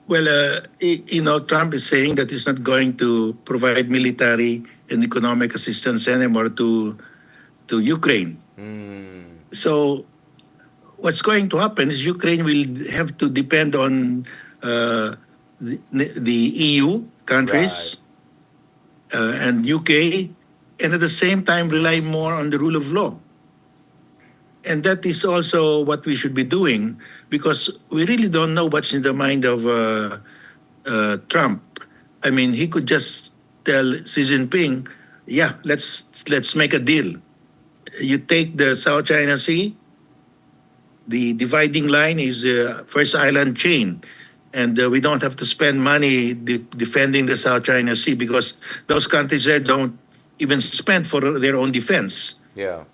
Speaker 2: Well, Trump is saying that he's not going to provide military and economic assistance anymore to Ukraine. So what's going to happen is Ukraine will have to depend on the EU countries and UK, and at the same time rely more on the rule of law. And that is also what we should be doing because we really don't know what's in the mind of Trump. I mean, he could just tell Xi Jinping, yeah, let's make a deal. You take the South China Sea, the dividing line is first island chain. And we don't have to spend money defending the South China Sea because those countries there don't even spend for their own defense.
Speaker 1: Yeah.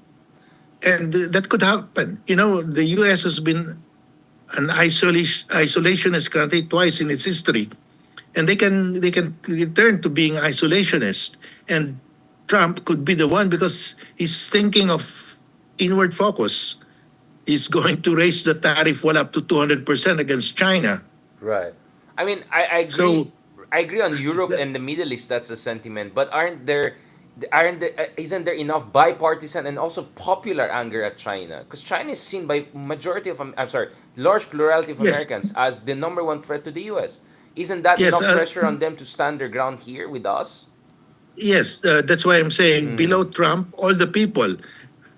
Speaker 2: And that could happen. The U.S. has been an isolationist country twice in its history, and they can return to being isolationist. And Trump could be the one because he's thinking of inward focus. He's going to raise the tariff well up to 200% against China.
Speaker 1: Right. I mean, I agree.
Speaker 2: So-
Speaker 1: I agree on Europe and the Middle East. That's the sentiment. But isn't there enough bipartisan and also popular anger at China? Because China is seen by large plurality of
Speaker 2: Yes.
Speaker 1: Americans as the number one threat to the U.S. Isn't that
Speaker 2: Yes,
Speaker 1: enough pressure on them to stand their ground here with us?
Speaker 2: Yes, that's why I'm saying below Trump, all the people,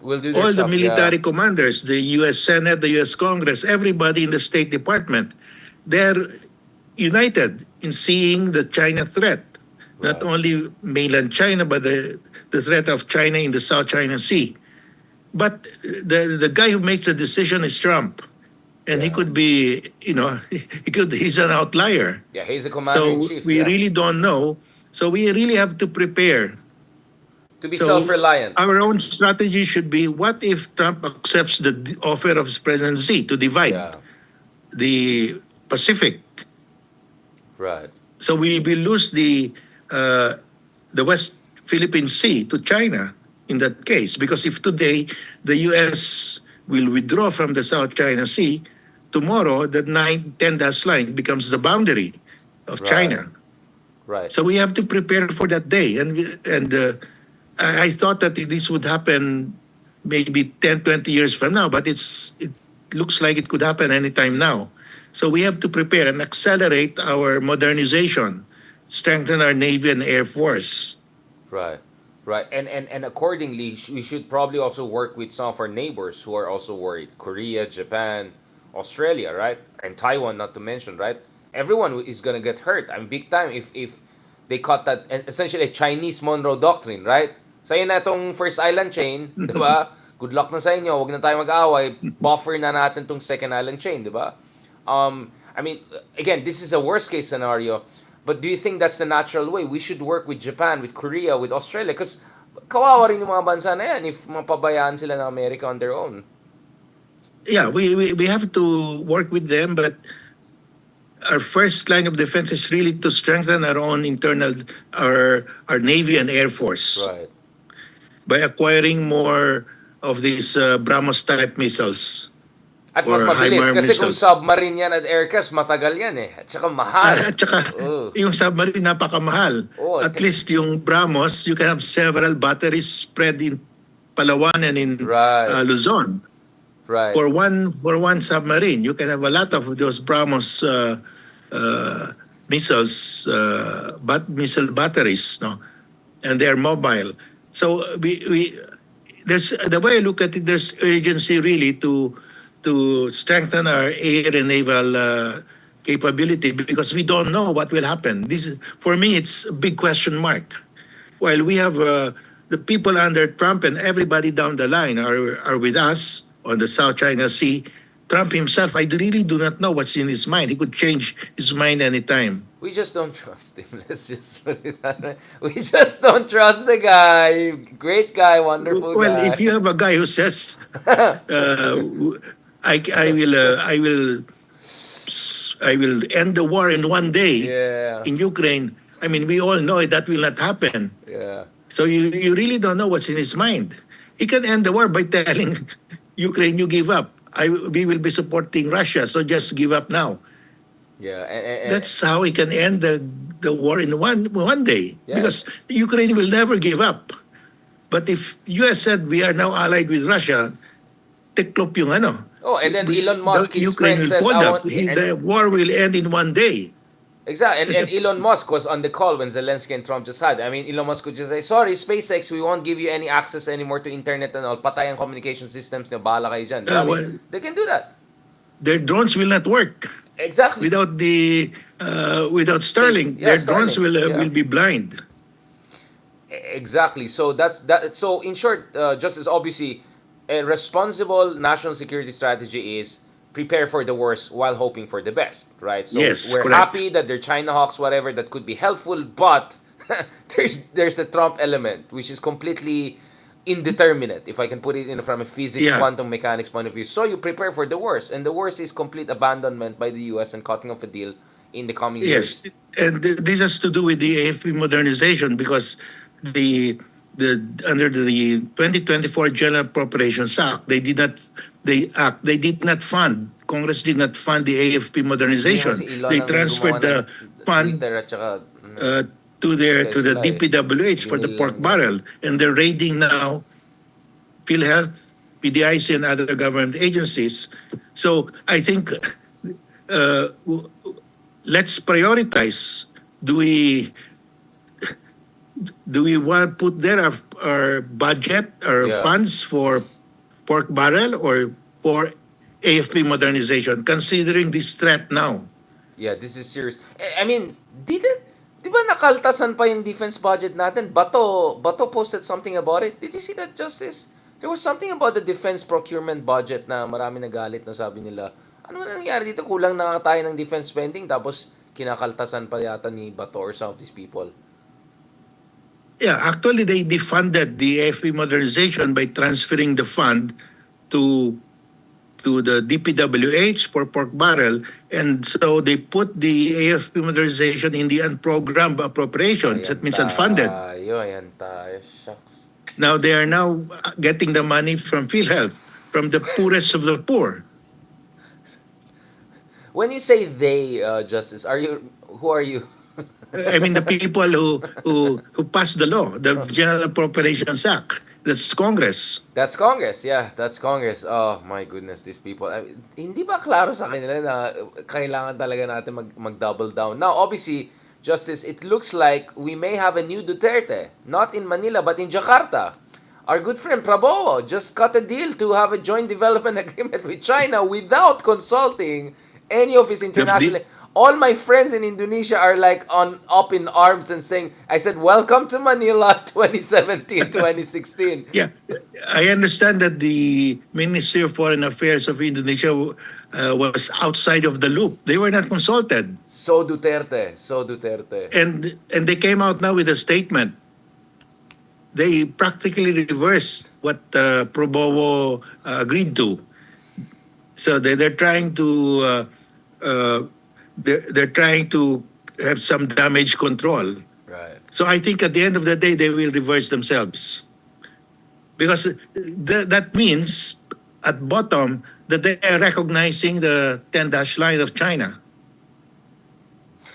Speaker 1: We'll do their
Speaker 2: all the
Speaker 1: stuff,
Speaker 2: military
Speaker 1: yeah.
Speaker 2: commanders, the U.S. Senate, the U.S. Congress, everybody in the State Department, they're united in seeing the China threat. Not
Speaker 1: Right.
Speaker 2: only mainland China, but the threat of China in the South China Sea. But the guy who makes the decision is Trump, and he
Speaker 1: Yeah.
Speaker 2: could be, he's an outlier.
Speaker 1: Yeah, he's a commander in
Speaker 2: So
Speaker 1: chief.
Speaker 2: we
Speaker 1: Yeah.
Speaker 2: really don't know. So we really have to prepare.
Speaker 1: To be
Speaker 2: So
Speaker 1: self-reliant.
Speaker 2: our own strategy should be: what if Trump accepts the offer of his presidency to divide
Speaker 1: Yeah.
Speaker 2: the Pacific?
Speaker 1: Right.
Speaker 2: So we lose uh, the West Philippine Sea to China in that case. Because if today the U.S. will withdraw from the South China Sea, tomorrow the 9-10 dash line becomes the boundary of
Speaker 1: Right.
Speaker 2: China.
Speaker 1: Right.
Speaker 2: So we have to prepare for that day. I thought that this would happen maybe 10, 20 years from now, but it looks like it could happen anytime now. So we have to prepare and accelerate our modernization, strengthen our Navy and Air Force.
Speaker 1: Right. Right. And accordingly, we should probably also work with some of our neighbors who are also worried. Korea, Japan, Australia, right? And Taiwan, not to mention, right? Everyone is gonna get hurt. I'm big time if they caught that essentially a Chinese Monroe Doctrine, right? Sa'yo na itong first island chain, di ba? Good luck na sa inyo. Huwag na tayo mag-away. Buffer na natin tong second island chain, di ba? I mean, again, this is a worst case scenario. But do you think that's the natural way? We should work with Japan, with Korea, with Australia. Because kawawa rin yung mga bansa na yan if mapabayaan sila ng America on their own.
Speaker 2: Yeah, we have to work with them, but our first line of defense is really to strengthen our own internal, our Navy and Air Force
Speaker 1: Right.
Speaker 2: by acquiring more of these BrahMos type missiles
Speaker 1: At mas
Speaker 2: or
Speaker 1: mabilis.
Speaker 2: HIMAR
Speaker 1: Kasi kung
Speaker 2: missiles.
Speaker 1: submarine yan at aircraft, matagal yan eh. At saka mahal.
Speaker 2: At saka,
Speaker 1: Oh.
Speaker 2: yung submarine napakamahal.
Speaker 1: Oh,
Speaker 2: At least yung BrahMos, you can have several batteries spread in Palawan and in
Speaker 1: Right.
Speaker 2: Luzon.
Speaker 1: Right.
Speaker 2: For one submarine, you can have a lot of those BrahMos missiles, missile batteries, no, and they are mobile. So we there's the way I look at it. There's urgency really to strengthen our air and naval capability because we don't know what will happen. This is, for me, it's a big question mark. While we have the people under Trump and everybody down the line are with us on the South China Sea. Trump himself, I really do not know what's in his mind. He could change his mind anytime.
Speaker 1: We just don't trust him. Let's just put it that way. We just don't trust the guy. Great guy, wonderful
Speaker 2: Well,
Speaker 1: guy.
Speaker 2: if you have a guy who says, I will end the war in one day
Speaker 1: Yeah.
Speaker 2: in Ukraine. I mean, we all know that will not happen.
Speaker 1: Yeah.
Speaker 2: So you really don't know what's in his mind. He can end the war by telling Ukraine, you give up. We will be supporting Russia, so just give up now.
Speaker 1: Yeah.
Speaker 2: That's how he can end the war in one day.
Speaker 1: Yeah.
Speaker 2: Because Ukraine will never give up. But if US said we are now allied with Russia, tiklop yung ano.
Speaker 1: Oh, and then Elon Musk, his
Speaker 2: Ukraine
Speaker 1: friend
Speaker 2: will
Speaker 1: says,
Speaker 2: fold
Speaker 1: I
Speaker 2: up.
Speaker 1: want...
Speaker 2: The war will end in one day.
Speaker 1: Exactly. And Elon Musk was on the call when Zelensky and Trump just had. I mean, Elon Musk could just say, sorry, SpaceX, we won't give you any access anymore to internet and all. Patay ang communication systems niyo. Bahala kayo dyan. I mean, they can do that.
Speaker 2: Their drones will not work
Speaker 1: Exactly.
Speaker 2: without Starlink.
Speaker 1: Yeah,
Speaker 2: Their drones
Speaker 1: Starlink, yeah.
Speaker 2: will be blind.
Speaker 1: Exactly. So that's that. So in short, Justice, obviously, a responsible national security strategy is prepare for the worst while hoping for the best, right? So
Speaker 2: Yes,
Speaker 1: we're
Speaker 2: correct.
Speaker 1: happy that they're China hawks, whatever, that could be helpful, but there's the Trump element, which is completely indeterminate, if I can put it in from a physics,
Speaker 2: Yeah.
Speaker 1: quantum mechanics point of view. So you prepare for the worst, and the worst is complete abandonment by the U.S. and cutting off a deal in the coming
Speaker 2: Yes,
Speaker 1: years.
Speaker 2: and this has to do with the AFP modernization because the under the 2024 General Appropriations Act, they did not fund. Congress did not fund the AFP modernization.
Speaker 1: Hindi, si Elon
Speaker 2: They
Speaker 1: ang
Speaker 2: transferred
Speaker 1: gumawa
Speaker 2: the
Speaker 1: ng
Speaker 2: fund
Speaker 1: Twitter at saka,
Speaker 2: to the
Speaker 1: Tesla, eh.
Speaker 2: DPWH for the
Speaker 1: Binili
Speaker 2: pork
Speaker 1: lang
Speaker 2: barrel, and they're raiding now PhilHealth, PDIC, and other government agencies. So I think let's prioritize. Do we want to put there our budget, our
Speaker 1: Yeah.
Speaker 2: funds for pork barrel or for AFP modernization, considering this threat now?
Speaker 1: Yeah, this is serious. I mean, di ba nakaltasan pa yung defense budget natin? Bato posted something about it. Did you see that, Justice? There was something about the defense procurement budget na marami nagalit na sabi nila, ano na nangyari dito? Kulang na nga tayo ng defense spending tapos kinakaltasan pa yata ni Bato or some of these people.
Speaker 2: Yeah, actually, they defunded the AFP modernization by transferring the fund to the DPWH for pork barrel, and so they put the AFP modernization in the unprogrammed appropriations. That means unfunded.
Speaker 1: Ayan tayo, shucks.
Speaker 2: Now they are now getting the money from PhilHealth, from the poorest of the poor.
Speaker 1: When you say they, Justice, who are you?
Speaker 2: I mean, the people who passed the law, the General Appropriations Act. That's Congress.
Speaker 1: That's Congress, yeah. That's Congress. Oh, my goodness, these people. Hindi ba klaro sa kanila na kailangan talaga natin mag-double down? Now, obviously, Justice, it looks like we may have a new Duterte. Not in Manila, but in Jakarta. Our good friend Prabowo just cut a deal to have a joint development agreement with China without consulting any of his international... All my friends in Indonesia are like up in arms and saying, I said, welcome to Manila 2017, 2016.
Speaker 2: Yeah, I understand that the Ministry of Foreign Affairs of Indonesia was outside of the loop. They were not consulted.
Speaker 1: So Duterte. So Duterte.
Speaker 2: And they came out now with a statement. They practically reversed what Prabowo agreed to. So they're trying to they're trying to have some damage control.
Speaker 1: Right.
Speaker 2: So I think at the end of the day, they will reverse themselves. Because that means, at bottom, that they are recognizing the 10-dash line of China.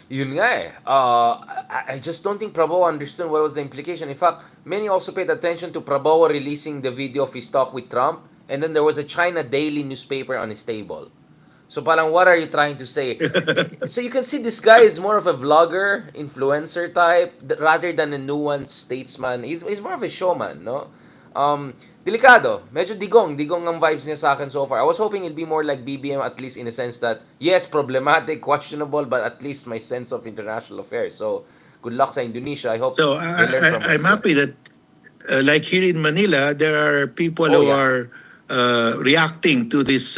Speaker 1: Yun nga eh. I just don't think Prabowo understood what was the implication. In fact, many also paid attention to Prabowo releasing the video of his talk with Trump, and then there was a China daily newspaper on his table. So parang, what are you trying to say? So you can see this guy is more of a vlogger, influencer type, rather than a nuanced statesman. He's more of a showman, no? Delikado. Medyo digong ang vibes niya sa akin so far. I was hoping it'd be more like BBM, at least in a sense that, yes, problematic, questionable, but at least my sense of international affairs. So, good luck sa Indonesia. I hope
Speaker 2: So
Speaker 1: they learn from us.
Speaker 2: I'm happy that, like here in Manila, there are people who are reacting to this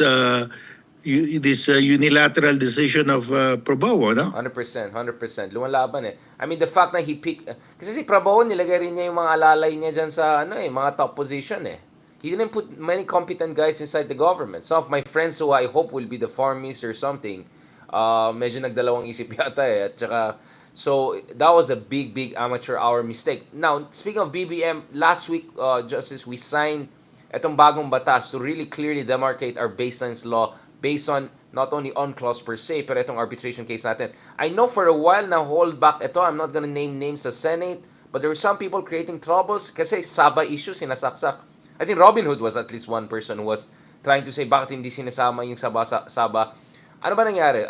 Speaker 2: unilateral decision of Prabowo, no?
Speaker 1: 100%, 100%. Lumalaban eh. I mean, the fact na he picked... Kasi si Prabowo, nilagay rin niya yung mga alalay niya dyan sa mga top position eh. He didn't put many competent guys inside the government. Some of my friends who I hope will be the foreign minister or something, medyo nagdalawang isip yata eh. At saka, so, that was a big amateur hour mistake. Now, speaking of BBM, last week, Justice, we signed etong bagong batas to really clearly demarcate our baselines law based on not only on-clause per se, pero itong arbitration case natin. I know for a while na hold back ito. I'm not gonna name names sa Senate, but there were some people creating troubles kasi Saba issues sinasaksak. I think Robin Hood was at least one person who was trying to say bakit hindi sinasama yung Saba. Ano ba nangyari?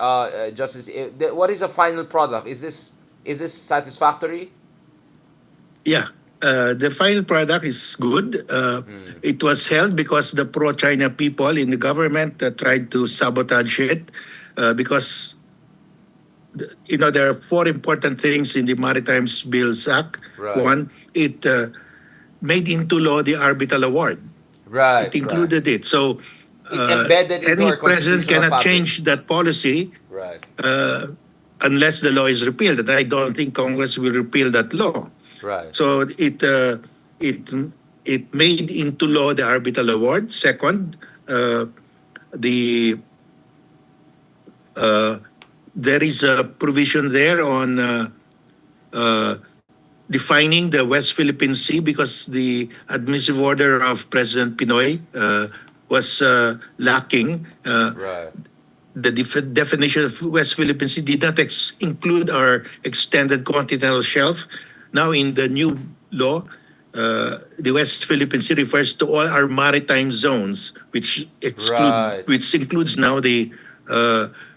Speaker 1: Justice, what is the final product? Is this satisfactory?
Speaker 2: Yeah. The final product is good. It was held because the pro-China people in the government tried to sabotage it because, there are four important things in the Maritime Bills Act.
Speaker 1: Right.
Speaker 2: One, it made into law the arbitral award.
Speaker 1: Right.
Speaker 2: It included it. So
Speaker 1: It embedded into
Speaker 2: any
Speaker 1: our
Speaker 2: president
Speaker 1: constitutional
Speaker 2: cannot
Speaker 1: fabric.
Speaker 2: change that policy
Speaker 1: Right.
Speaker 2: unless the law is repealed. And I don't think Congress will repeal that law.
Speaker 1: Right.
Speaker 2: So it made into law the arbitral award. Second, there is a provision there on defining the West Philippine Sea because the administrative order of President Pinoy was lacking.
Speaker 1: Right.
Speaker 2: The definition of West Philippine Sea did not include our extended continental shelf. Now, in the new law, the West Philippine Sea refers to all our maritime zones, which includes now the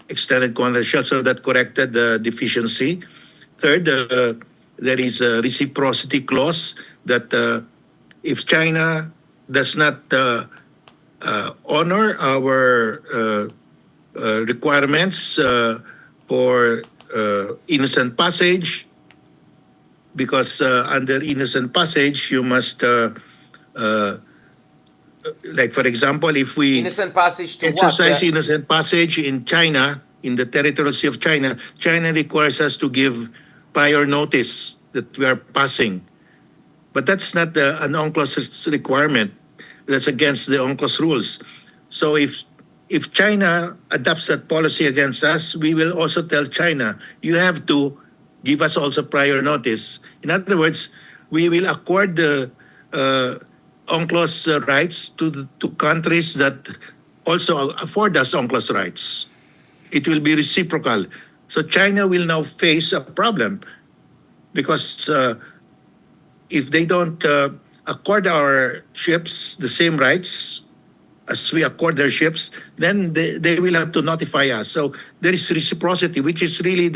Speaker 2: extended continental shelf. So that corrected the deficiency. Third, there is a reciprocity clause that if China does not honor our requirements for innocent passage, because under innocent passage, you must like for example, if we
Speaker 1: Innocent passage to what?
Speaker 2: exercise innocent passage in China, in the territorial sea of China, China requires us to give prior notice that we are passing. But that's not an UNCLOS requirement. That's against the UNCLOS rules. So if China adopts that policy against us, we will also tell China, you have to give us also prior notice. In other words, we will accord the UNCLOS rights to countries that also afford us UNCLOS rights. It will be reciprocal. So China will now face a problem because if they don't accord our ships the same rights as we accord their ships, then they will have to notify us. So there is reciprocity, which is really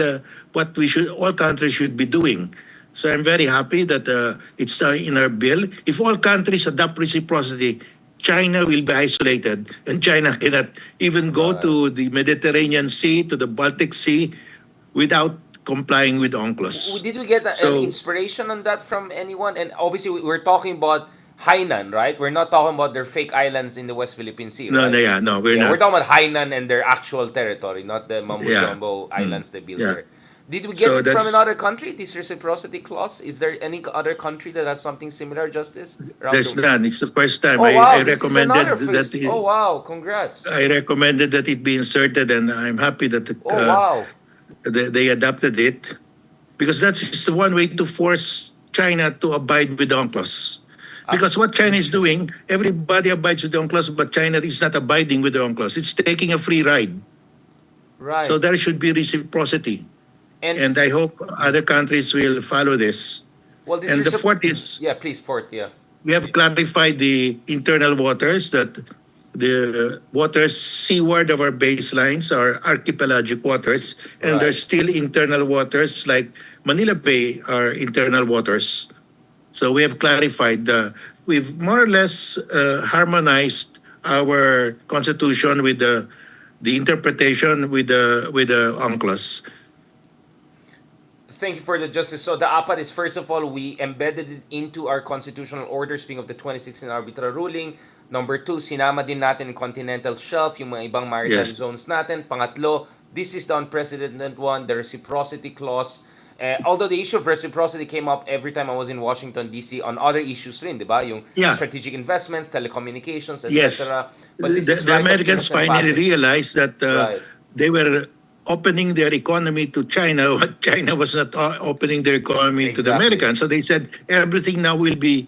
Speaker 2: what we should all countries should be doing. So I'm very happy that it's in our bill. If all countries adopt reciprocity, China will be isolated, and China cannot even go to the Mediterranean Sea, to the Baltic Sea, without complying with UNCLOS.
Speaker 1: Did we get an
Speaker 2: So
Speaker 1: inspiration on that from anyone? And obviously, we're talking about Hainan, right? We're not talking about their fake islands in the West Philippine Sea,
Speaker 2: no,
Speaker 1: right?
Speaker 2: no, yeah, no, we're
Speaker 1: Yeah, we're
Speaker 2: not.
Speaker 1: talking about Hainan and their actual territory, not the Mambo
Speaker 2: Yeah,
Speaker 1: Jumbo
Speaker 2: mm,
Speaker 1: islands they built
Speaker 2: yeah.
Speaker 1: there. Did we get
Speaker 2: So
Speaker 1: it from
Speaker 2: that's
Speaker 1: another country, this reciprocity clause? Is there any other country that has something similar, Justice, around
Speaker 2: there's
Speaker 1: the...
Speaker 2: none. It's the first time
Speaker 1: Oh,
Speaker 2: I
Speaker 1: wow, this is another
Speaker 2: recommended that
Speaker 1: first. Oh, wow, congrats.
Speaker 2: I recommended that it be inserted, and I'm happy that
Speaker 1: Oh, wow.
Speaker 2: they adopted it because that's the one way to force China to abide with the UNCLOS. Because what China is
Speaker 1: Interesting.
Speaker 2: doing, everybody abides with the UNCLOS, but China is not abiding with the UNCLOS. It's taking a free ride. So
Speaker 1: Right.
Speaker 2: there should be reciprocity.
Speaker 1: And,
Speaker 2: And I hope other countries will follow this.
Speaker 1: well, this
Speaker 2: And the
Speaker 1: recip...
Speaker 2: fourth is
Speaker 1: Yeah, please, fourth, yeah.
Speaker 2: we have clarified the internal waters that the waters seaward of our baselines are archipelagic waters, and
Speaker 1: Right.
Speaker 2: there's still internal waters like Manila Bay are internal waters. So we have clarified we've more or less harmonized our constitution with the interpretation with the UNCLOS.
Speaker 1: Thank you for the justice. So the APAD is, first of all, we embedded it into our constitutional order, speaking of the 2016 arbitral ruling. Number two, sinama din natin yung continental shelf, yung mga ibang maritime
Speaker 2: Yes.
Speaker 1: zones natin. Pangatlo, this is the unprecedented one, the reciprocity clause. Although the issue of reciprocity came up every time I was in Washington, D.C. on other issues rin, di ba? Yung
Speaker 2: Yeah.
Speaker 1: strategic investments, telecommunications,
Speaker 2: Yes.
Speaker 1: etc. But this is
Speaker 2: The
Speaker 1: right of
Speaker 2: Americans
Speaker 1: innocent
Speaker 2: finally
Speaker 1: passage.
Speaker 2: realized that
Speaker 1: Right.
Speaker 2: they were opening their economy to China, but China was not opening their economy to the
Speaker 1: Exactly.
Speaker 2: Americans. So they said everything now will be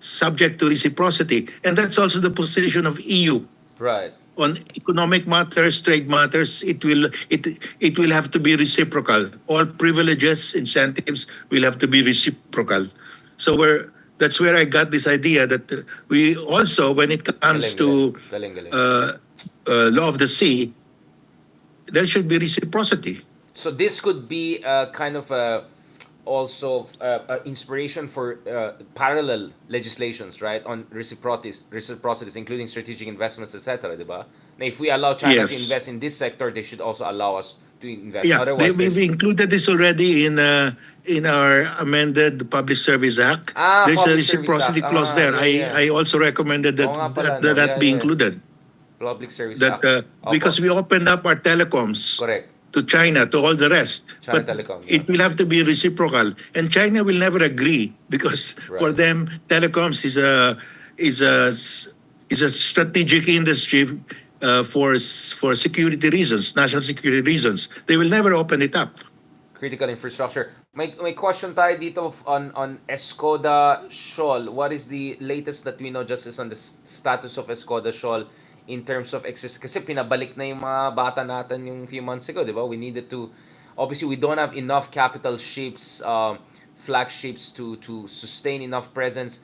Speaker 2: subject to reciprocity. And that's also the position of EU.
Speaker 1: Right.
Speaker 2: On economic matters, trade matters, it will have to be reciprocal. All privileges, incentives will have to be reciprocal. So that's where I got this idea that we also, when it comes to
Speaker 1: Galing.
Speaker 2: law of the sea, there should be reciprocity.
Speaker 1: So this could be kind of also inspiration for parallel legislations, right, on reciprocities, including strategic investments, etc. Diba? Now, if we allow China to
Speaker 2: Yes.
Speaker 1: invest in this sector, they should also allow us to invest.
Speaker 2: Yeah,
Speaker 1: Otherwise,
Speaker 2: we've included this already in our amended Public Service Act. There's a
Speaker 1: Public Service
Speaker 2: reciprocity
Speaker 1: Act.
Speaker 2: clause there.
Speaker 1: Yeah.
Speaker 2: I also recommended that
Speaker 1: Oo nga pala, no?
Speaker 2: that be
Speaker 1: Yeah.
Speaker 2: included.
Speaker 1: Public Service
Speaker 2: That
Speaker 1: Act. Opo.
Speaker 2: because we opened up our telecoms
Speaker 1: Correct.
Speaker 2: to China, to all the rest.
Speaker 1: China
Speaker 2: But
Speaker 1: Telecom, yeah.
Speaker 2: it will have to be reciprocal, and China will never agree because for
Speaker 1: Right.
Speaker 2: them, telecoms is a strategic industry for security reasons, national security reasons. They will never open it up.
Speaker 1: Critical infrastructure. May question tayo dito on Escoda Shoal. What is the latest that we know, Justice, on the status of Escoda Shoal in terms of access? Kasi pinabalik na yung mga bata natin yung few months ago, di ba? We needed to... Obviously, we don't have enough capital ships, flagships to sustain enough presence.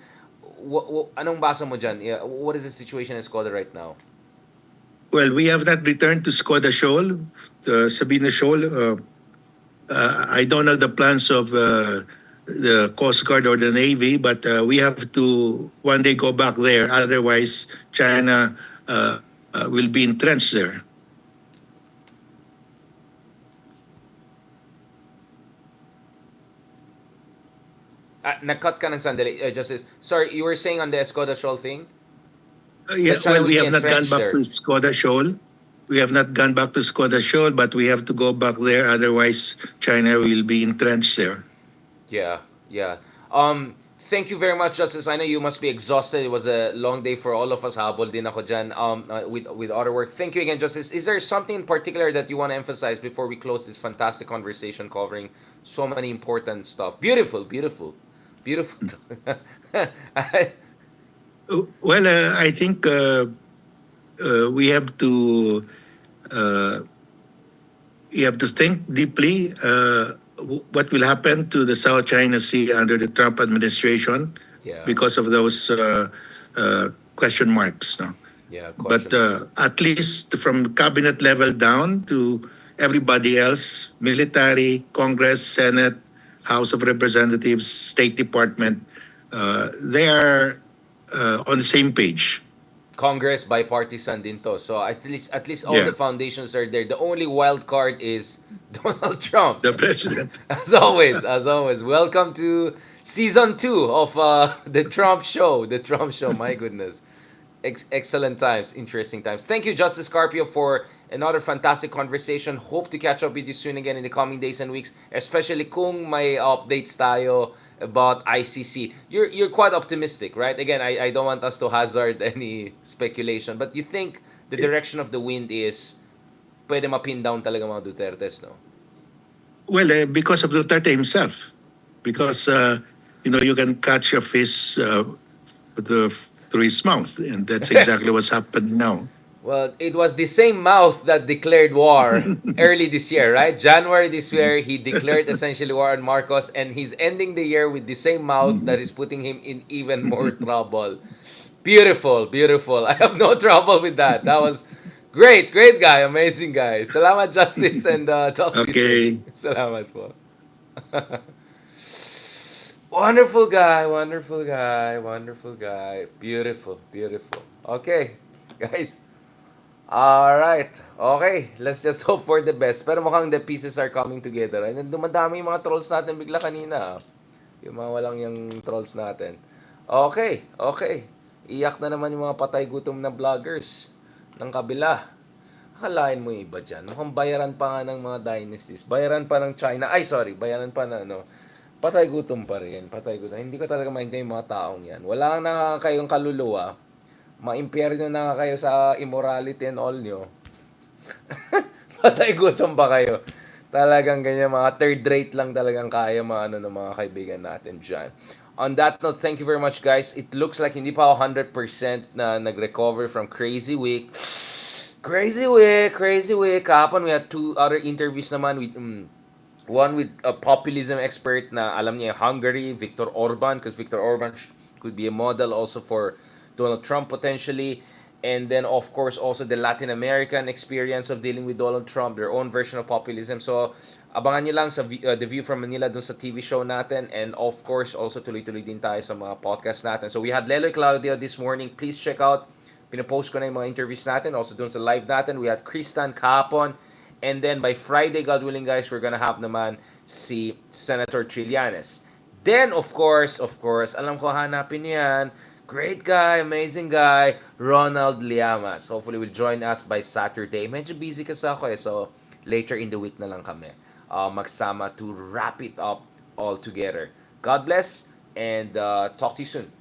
Speaker 1: Anong basa mo dyan? Yeah, what is the situation in Escoda right now?
Speaker 2: Well, we have not returned to Skoda Shoal, Sabina Shoal. I don't know the plans of the Coast Guard or the Navy, but we have to one day go back there. Otherwise, China will be entrenched there.
Speaker 1: Nag-cut ka ng sandali, Justice. Sorry, you were saying on the Escoda Shoal thing? that
Speaker 2: Yeah,
Speaker 1: China
Speaker 2: well,
Speaker 1: would
Speaker 2: we
Speaker 1: be
Speaker 2: have not gone
Speaker 1: entrenched
Speaker 2: back
Speaker 1: there.
Speaker 2: to Skoda Shoal. We have not gone back to Skoda Shoal, but we have to go back there. Otherwise, China will be entrenched there.
Speaker 1: Yeah, yeah. Thank you very much, Justice. I know you must be exhausted. It was a long day for all of us. Habol din ako dyan, with other work. Thank you again, Justice. Is there something in particular that you want to emphasize before we close this fantastic conversation covering so many important stuff? Beautiful, beautiful, beautiful.
Speaker 2: Well, I think we have to uh, think deeply what will happen to the South China Sea under the Trump administration
Speaker 1: Yeah,
Speaker 2: because of those question marks. No?
Speaker 1: yeah,
Speaker 2: But
Speaker 1: question mark.
Speaker 2: at least from cabinet level down to everybody else, military, Congress, Senate, House of Representatives, State Department, they are on the same page.
Speaker 1: Congress bipartisan din to. So at least all the
Speaker 2: Yeah,
Speaker 1: foundations are there. The only wild card is Donald Trump.
Speaker 2: the president.
Speaker 1: As always, welcome to season 2 of the Trump Show. The Trump Show, my goodness. Excellent times, interesting times. Thank you, Justice Carpio, for another fantastic conversation. Hope to catch up with you soon again in the coming days and weeks, especially kung may updates tayo about ICC. You're quite optimistic, right? Again, I don't want us to hazard any speculation, but you think the direction of the wind is pwede mapin down talaga mga Dutertes, no?
Speaker 2: Well, because of Duterte himself, because you can catch a fish with through his mouth, and that's exactly what's happening now.
Speaker 1: Well, it was the same mouth that declared war early this year, right? January this year, he declared essentially war on Marcos, and he's ending the year with the same mouth that is putting him in even more trouble. Beautiful, beautiful. I have no trouble with that. That was great, great guy, amazing guy. Salamat, Justice, and talk to you soon.
Speaker 2: Okay.
Speaker 1: Salamat po. Wonderful guy, wonderful guy, wonderful guy. Beautiful, beautiful. Okay, guys. Alright. Okay. Let's just hope for the best. Pero mukhang the pieces are coming together. And then dumadami yung mga trolls natin bigla kanina. Yung mga walang yung trolls natin. Okay. Okay. Iyak na naman yung mga patay gutom na vloggers ng kabila. Akalain mo yung iba dyan. Mukhang bayaran pa nga ng mga dynasties. Bayaran pa ng China. Ay, sorry. Bayaran pa na ano. Patay gutom pa rin. Patay gutom. Hindi ko talaga maintindihan yung mga taong yan. Wala na kayong kaluluwa. Ma-impyerno na nga kayo sa immorality and all nyo. Patay gutom ba kayo? Talagang ganyan, mga third rate lang talagang kaya mga ano ng mga kaibigan natin dyan. On that note, thank you very much guys. It looks like hindi pa ako 100% na nag-recover from crazy week. Crazy week, crazy week. Kahapon we had 2 other interviews naman with one with a populism expert na alam niya Hungary, Viktor Orban, because Viktor Orban could be a model also for Donald Trump potentially. And then, of course, also the Latin American experience of dealing with Donald Trump, their own version of populism. So, abangan nyo lang sa The View from Manila dun sa TV show natin. And of course, also tuloy-tuloy din tayo sa mga podcast natin. So, we had Leloy Claudio this morning. Please check out. Pinapost ko na yung mga interviews natin. Also dun sa live natin. We had Kristan kahapon. And then, by Friday, God willing guys, we're gonna have naman si Senator Trillanes. Then, of course, alam ko hanapin yan. Great guy, amazing guy, Ronald Llamas. Hopefully will join us by Saturday. Medyo busy kasi ako so later in the week na lang kami magsama to wrap it up all together. God bless and talk to you soon.